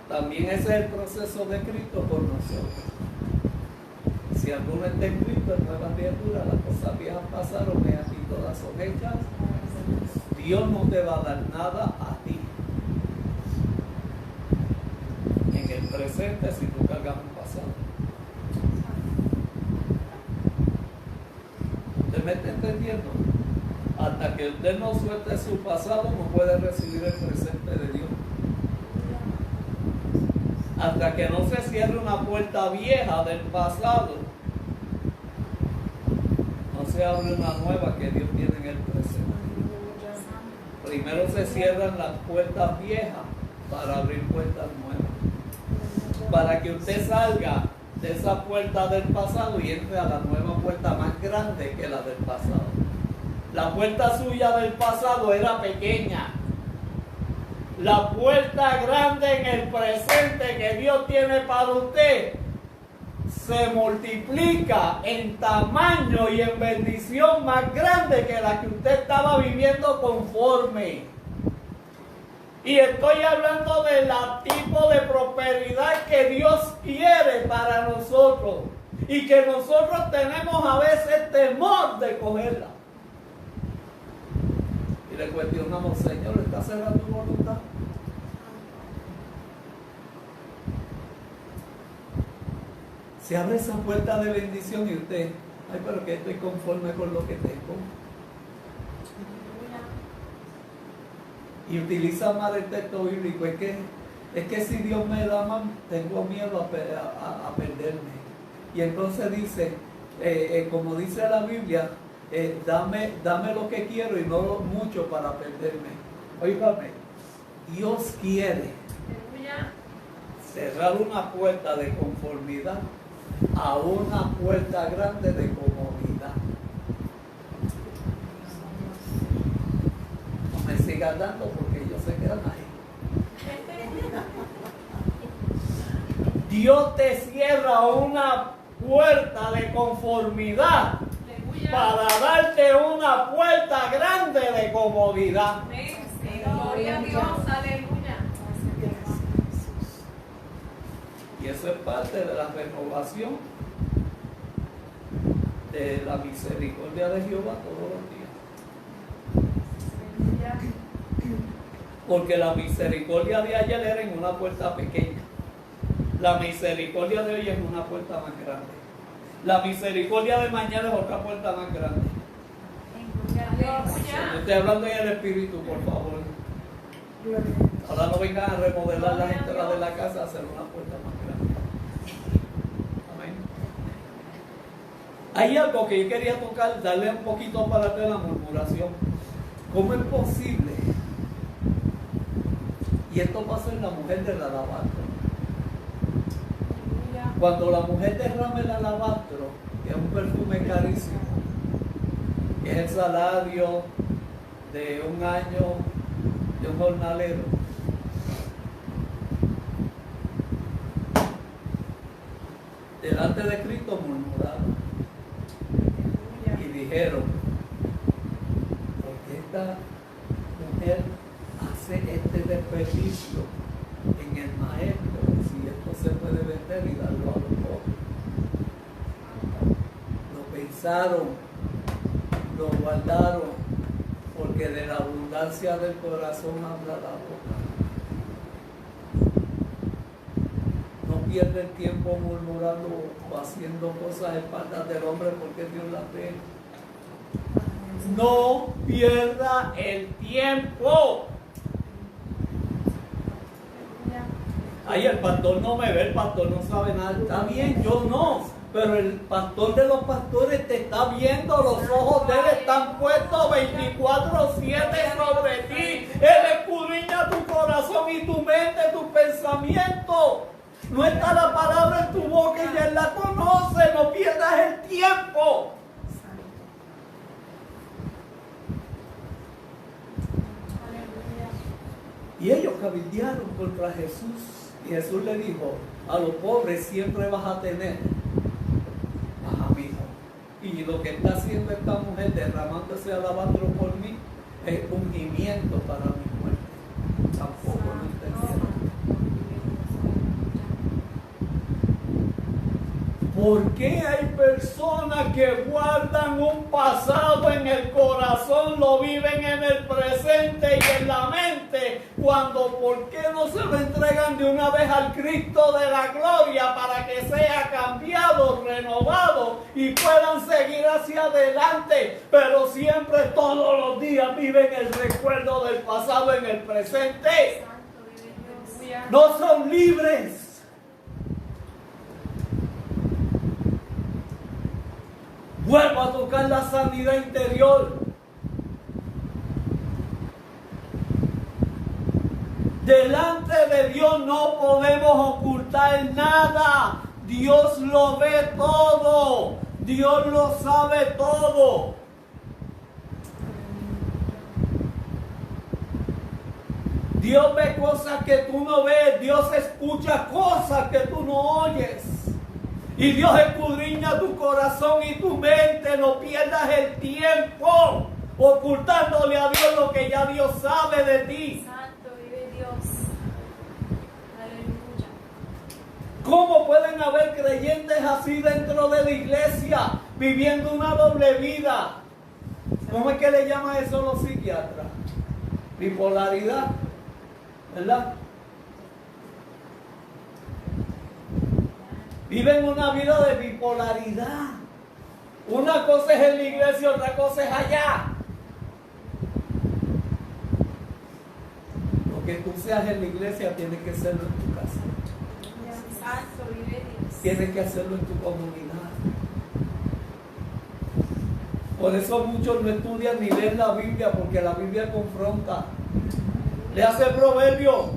También ese es el proceso de Cristo por nosotros. Si alguno está en Cristo, es nueva criatura, las cosas viejas pasaron, y aquí todas son hechas. Dios no te va a dar nada a ti en el presente si tú cargas un pasado. ¿Usted me está entendiendo? Hasta que usted no suelte su pasado, no puede recibir el presente de Dios. Hasta que no se cierre una puerta vieja del pasado, no se abre una nueva que Dios tiene en el presente. Primero se cierran las puertas viejas para abrir puertas nuevas. Para que usted salga de esa puerta del pasado y entre a la nueva puerta más grande que la del pasado. La puerta suya del pasado era pequeña. La puerta grande en el presente que Dios tiene para usted se multiplica en tamaño y en bendición más grande que la que usted estaba viviendo conforme. Y estoy hablando del tipo de prosperidad que Dios quiere para nosotros y que nosotros tenemos a veces temor de cogerla. Y le cuestionamos, Señor, ¿está cerrando tu voluntad? Se abre esa puerta de bendición y usted, ay, pero que estoy conforme con lo que tengo. Y utiliza mal el texto bíblico. Es que si Dios me da más, tengo miedo a perderme. Y entonces dice, como dice la Biblia, dame lo que quiero y no mucho para perderme. Óigame, Dios quiere cerrar una puerta de conformidad a una puerta grande de comodidad. No me sigas dando porque ellos se quedan ahí. Dios te cierra una puerta de conformidad para darte una puerta grande de comodidad. Gloria a Dios, aleluya. Y eso es parte de la renovación de la misericordia de Jehová todos los días. Porque la misericordia de ayer era en una puerta pequeña. La misericordia de hoy es una puerta más grande. La misericordia de mañana es otra puerta más grande. Yo estoy hablando en el espíritu, por favor. Ahora no vengan a remodelar las entradas de la casa, a hacer una puerta más grande. Amén. Hay algo que yo quería tocar, darle un poquito para atrás la murmuración. ¿Cómo es posible? Y esto pasó en la mujer del alabastro. Cuando la mujer derrama el alabastro, que es un perfume carísimo, que es el salario de un año de un jornalero, delante de Cristo murmuraron y dijeron, ¿por qué esta mujer hace este desperdicio en el maestro, si esto se puede vender y darlo a los pobres? Lo pensaron, lo guardaron, porque de la abundancia del corazón habla la boca. No pierde el tiempo murmurando o haciendo cosas a espaldas del hombre porque Dios las ve. No pierda el tiempo. Ay, el pastor no me ve, el pastor no sabe nada. Está bien, yo no. Pero el pastor de los pastores te está viendo, los ojos de él están puestos 24/7 sobre ti. Él escudriña tu corazón y tu mente, tu pensamiento. No está la palabra en tu boca y él la conoce. No pierdas el tiempo. Y ellos cabildearon contra Jesús. Y Jesús le dijo, a los pobres siempre vas a tener. Ajá, mijo. Y lo que está haciendo esta mujer derramando ese alabastro por mí es ungimiento para mi muerte. Tampoco lo entendieron. ¿Por qué hay personas que guardan un pasado en el corazón, lo viven en el presente y en la mente, cuando por qué no se lo entregan de una vez al Cristo de la gloria para que sea cambiado, renovado y puedan seguir hacia adelante? Pero siempre, todos los días viven el recuerdo del pasado en el presente. No son libres. Vuelvo a tocar la sanidad interior. Delante de Dios no podemos ocultar nada. Dios lo ve todo. Dios lo sabe todo. Dios ve cosas que tú no ves. Dios escucha cosas que tú no oyes. Y Dios escudriña tu corazón y tu mente. No pierdas el tiempo ocultándole a Dios lo que ya Dios sabe de ti. Santo vive Dios. Aleluya. ¿Cómo pueden haber creyentes así dentro de la iglesia, viviendo una doble vida? ¿Cómo es que le llaman eso los psiquiatras? Bipolaridad, ¿verdad? Viven una vida de bipolaridad. Una cosa es en la iglesia, otra cosa es allá. Lo que tú seas en la iglesia tienes que hacerlo en tu casa. Santo vive Dios. Tienes que hacerlo en tu comunidad. Por eso muchos no estudian ni leen la Biblia, porque la Biblia confronta. Le hace el proverbio.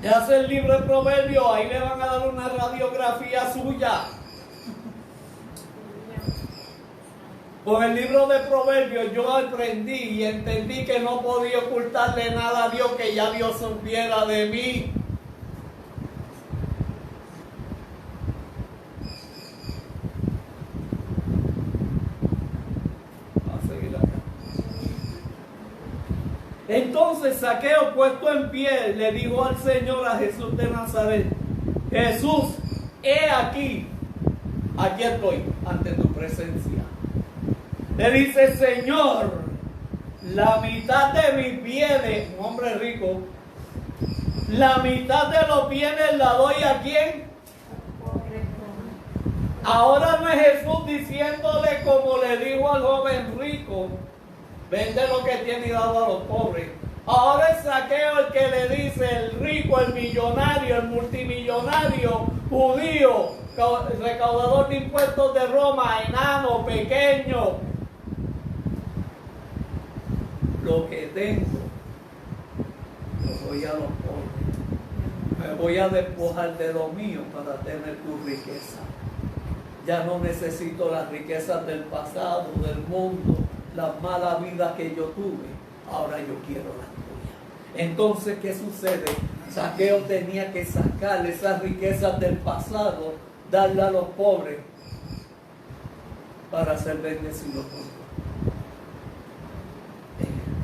Le hace el libro de Proverbios. Ahí le van a dar una radiografía suya. Con el libro de Proverbios yo aprendí y entendí que no podía ocultarle nada a Dios, que ya Dios supiera de mí. Entonces Zaqueo, puesto en pie, le dijo al Señor, a Jesús de Nazaret: Jesús, he aquí estoy ante tu presencia. Le dice: Señor, la mitad de mis bienes, un hombre rico, la mitad de los bienes la doy ¿a quién? Ahora no es Jesús diciéndole como le dijo al joven rico: vende lo que tiene y dado a los pobres. Ahora es Zaqueo el que le dice, el rico, el millonario, el multimillonario, judío, recaudador de impuestos de Roma, enano, pequeño: lo que tengo, lo doy a los pobres. Me voy a despojar de lo mío para tener tu riqueza. Ya no necesito las riquezas del pasado, del mundo, las malas vidas que yo tuve. Ahora yo quiero las tuyas. Entonces, ¿qué sucede? Zaqueo tenía que sacar esas riquezas del pasado, darle a los pobres para ser bendecido por Dios.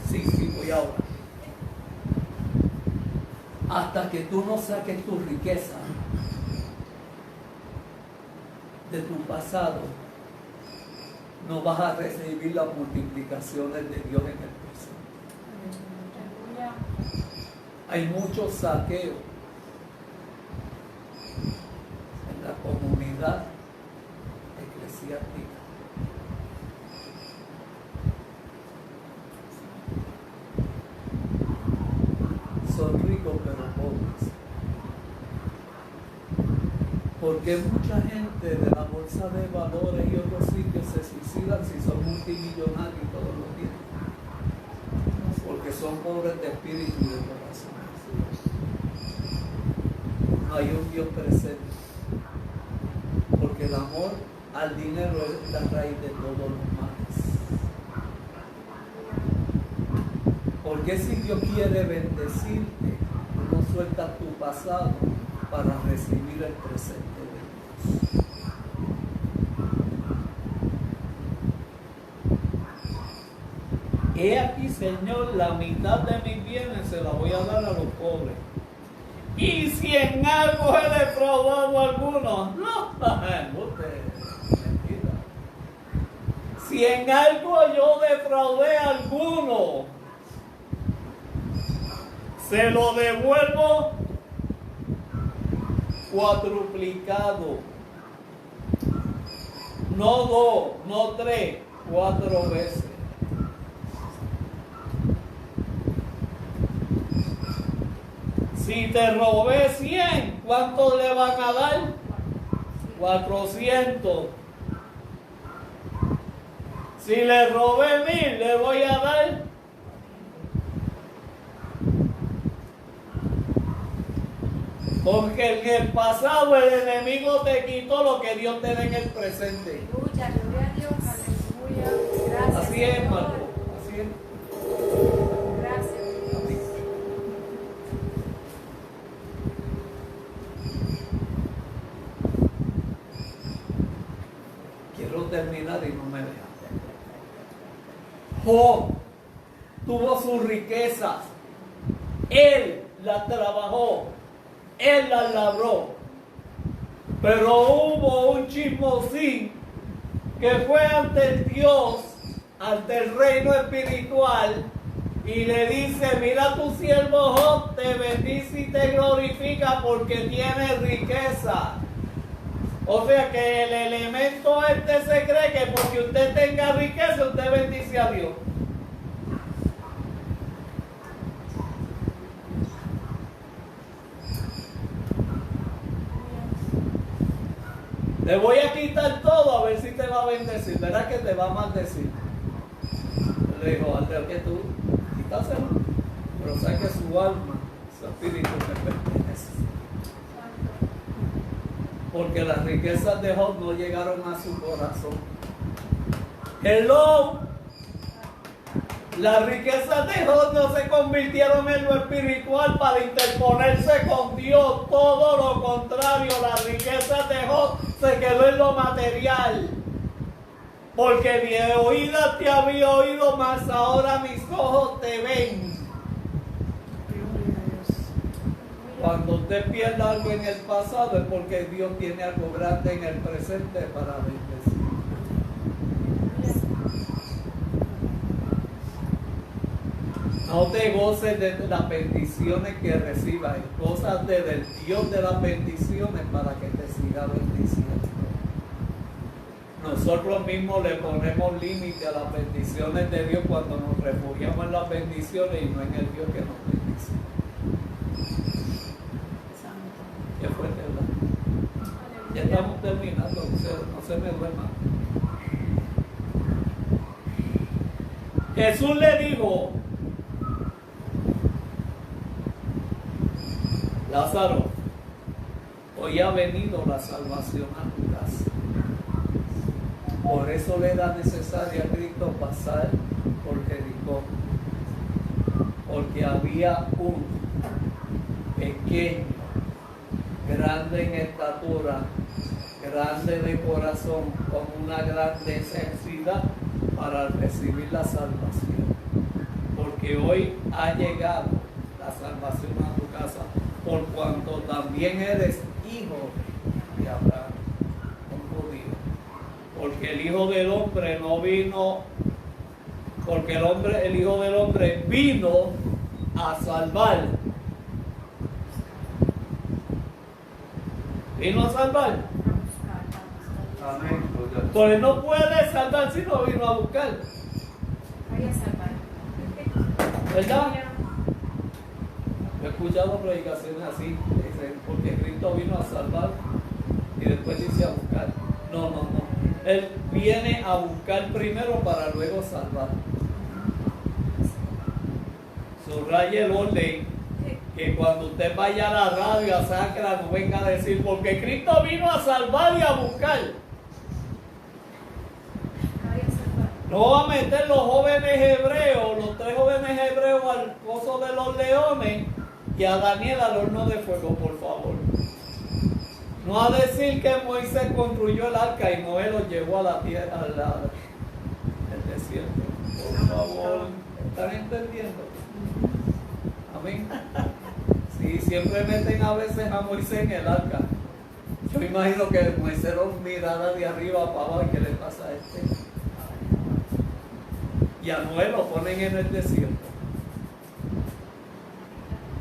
Sí, voy ahora. Hasta que tú no saques tu riqueza de tu pasado, no vas a recibir las multiplicaciones de Dios en el presente. Hay muchos saqueos en la comunidad eclesiástica. Son ricos pero pobres. Porque mucha gente de la bolsa de valores y otros sitios se suicidan si son multimillonarios y todos lo tienen. Porque son pobres de espíritu y de corazón. No hay un Dios presente. Porque el amor al dinero es la raíz de todos los males. Porque si Dios quiere bendecirte, no sueltas tu pasado para recibir el presente de Dios. He aquí, Señor, la mitad de mis bienes se la voy a dar a los pobres. Y si en algo he defraudado a algunos, no, mentira. Si en algo yo defraudé a alguno, se lo devuelvo cuadruplicado. No 2, no 3, 4 veces. Si te robé 100, ¿cuánto le van a dar? 400. Si le robé 1000, le voy a dar 1000. Porque en el pasado el enemigo te quitó lo que Dios te da en el presente. Aleluya, gloria a Dios, aleluya. Gracias. Así es, Señor. Marco. Así es. Gracias, Dios. Quiero terminar y no me dejan. Job tuvo sus riquezas. Él las trabajó. Él las labró. Pero hubo un chismosín que fue ante el Dios, ante el reino espiritual, y le dice: mira, tu siervo Job te bendice y te glorifica porque tiene riqueza. O sea que el elemento este se cree que porque usted tenga riqueza, usted bendice a Dios. Te voy a quitar todo a ver si te va a bendecir. Verás que te va a maldecir. Le dijo: Andrés, que tú quítaselo, pero sabes que su alma, su espíritu me pertenece. Porque las riquezas de Job no llegaron a su corazón. Hello. Las riquezas de Job no se convirtieron en lo espiritual para interponerse con Dios. Todo lo contrario, las riquezas de Job se quedó en lo material. Porque de oídas te había oído, mas ahora mis ojos te ven. Cuando usted pierda algo en el pasado es porque Dios tiene algo grande en el presente para bendecir. No te goces de las bendiciones que recibas, gózate del Dios de las bendiciones para que te siga bendiciendo. Nosotros mismos le ponemos límite a las bendiciones de Dios cuando nos refugiamos en las bendiciones y no en el Dios que nos bendice. Qué fuerte, ¿verdad? Ya estamos terminando, no se me duerma. Jesús le dijo: Lázaro, hoy ha venido la salvación a tu casa. Por eso le era necesario a Cristo pasar por Jericó, porque había un pequeño, grande en estatura, grande de corazón, con una gran necesidad para recibir la salvación. Porque hoy ha llegado la salvación a tu casa, por cuanto también eres hijo de Abraham, un judío. Porque el Hijo del Hombre no vino, porque el Hijo del Hombre vino a salvar. Vino a salvar. Amén. Pues no puede salvar si no vino a buscar. Vaya a salvar. ¿Verdad? Yo he escuchado predicaciones así, dicen, porque Cristo vino a salvar y después dice a buscar. No. Él viene a buscar primero para luego salvar. Subraye el orden, que cuando usted vaya a la radio, a Sacra, no venga a decir, porque Cristo vino a salvar y a buscar. Vaya a salvar. No va a meter los jóvenes hebreos, los 3 jóvenes hebreos al pozo de los leones y a Daniel al horno de fuego, por favor. No a decir que Moisés construyó el arca y Noé lo llevó a la tierra, al desierto. Por favor, ¿están entendiendo? Amén. Sí, siempre meten a veces a Moisés en el arca. Yo imagino que Moisés lo mirara de arriba para abajo y ¿qué le pasa a este? Y a Noé lo ponen en el desierto.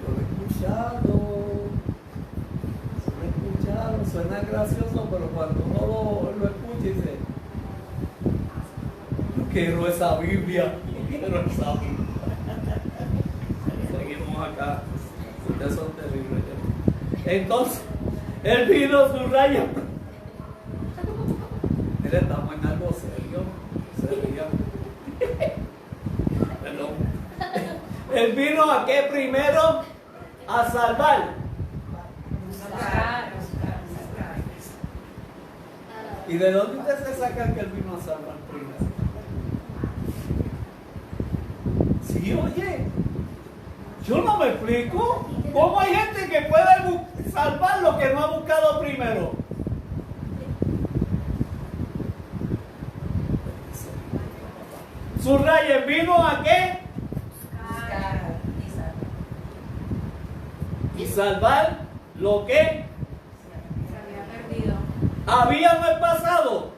Yo lo he escuchado, suena gracioso, pero cuando uno lo escucha dice, yo quiero esa Biblia, Seguimos acá, ustedes son terribles. Entonces, él vino su raya. Mire, estamos en algo serio, Perdón. Él vino a qué primero, a salvar. ¿Y de dónde ustedes se sacan que él vino a salvar primero? Sí, oye, yo no me explico. ¿Cómo hay gente que puede salvar lo que no ha buscado primero? Subrayen, ¿vino a qué? Y salvar lo que Se había perdido. había en el pasado.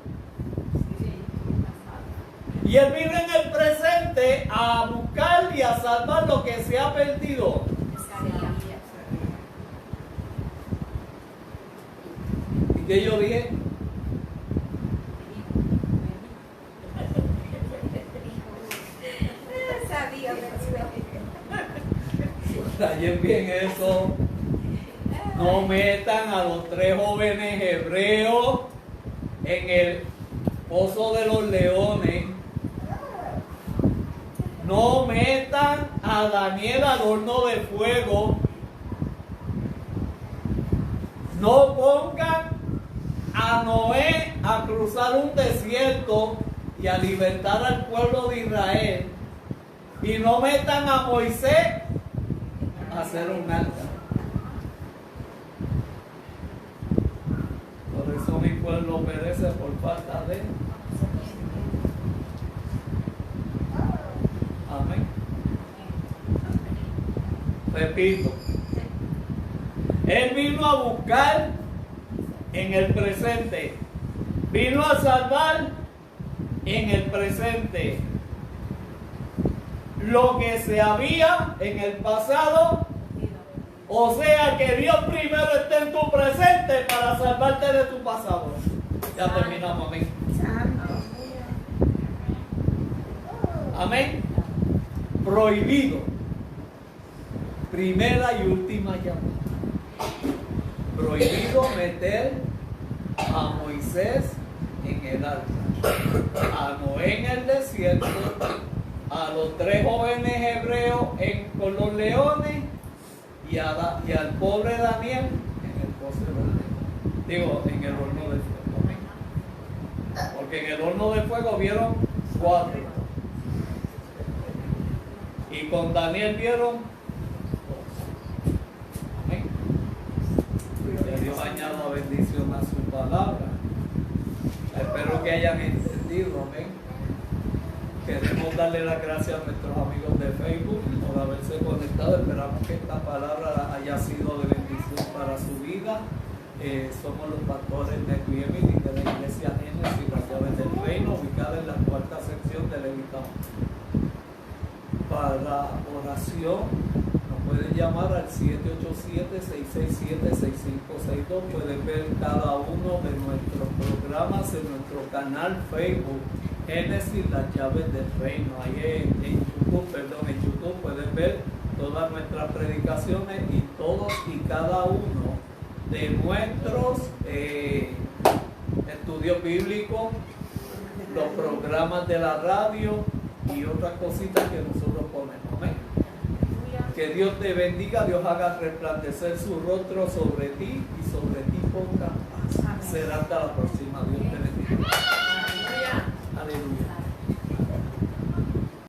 Y él vino en el presente a buscar y a salvar lo que se ha perdido. ¿Y qué yo dije? Subrayen bien eso. No metan a los 3 jóvenes hebreos en el pozo de los leones. No metan a Daniel al horno de fuego. No pongan a Noé a cruzar un desierto y a libertar al pueblo de Israel. Y no metan a Moisés a hacer un arca. Por eso mi pueblo perece por falta de. Amén. Repito. Él vino a buscar en el presente. Vino a salvar en el presente. Lo que se había en el pasado. O sea que Dios primero está en tu presente para salvarte de tu pasado. Ya terminamos, amén. Amén. Prohibido. Primera y última llamada. Prohibido meter a Moisés en el arca, a Noé en el desierto, a los 3 jóvenes hebreos con los leones y al pobre Daniel en el pozo del león. Digo, en el horno de fuego. Amén. Porque en el horno de fuego vieron 4. Y con Daniel vieron 2. Amén. Que Dios añada bendición a su palabra. Espero que hayan entendido. Amén. Queremos darle las gracias a nuestros amigos de Facebook por haberse conectado. Esperamos que esta palabra haya sido de bendición para su vida. Somos los pastores de Emily de la Iglesia Génesis, las llaves del reino, ubicada en la 4ª sección de Levitán. Para oración nos pueden llamar al 787-667-6562. Pueden ver cada uno de nuestros programas en nuestro canal Facebook Génesis, las llaves del reino. Ahí en YouTube pueden ver todas nuestras predicaciones y todos y cada uno de nuestros estudios bíblicos, los programas de la radio y otras cositas que nosotros ponemos. Amén. Que Dios te bendiga, Dios haga resplandecer su rostro sobre ti y sobre ti ponga paz. Será hasta la próxima. Dios te bendiga. Aleluya.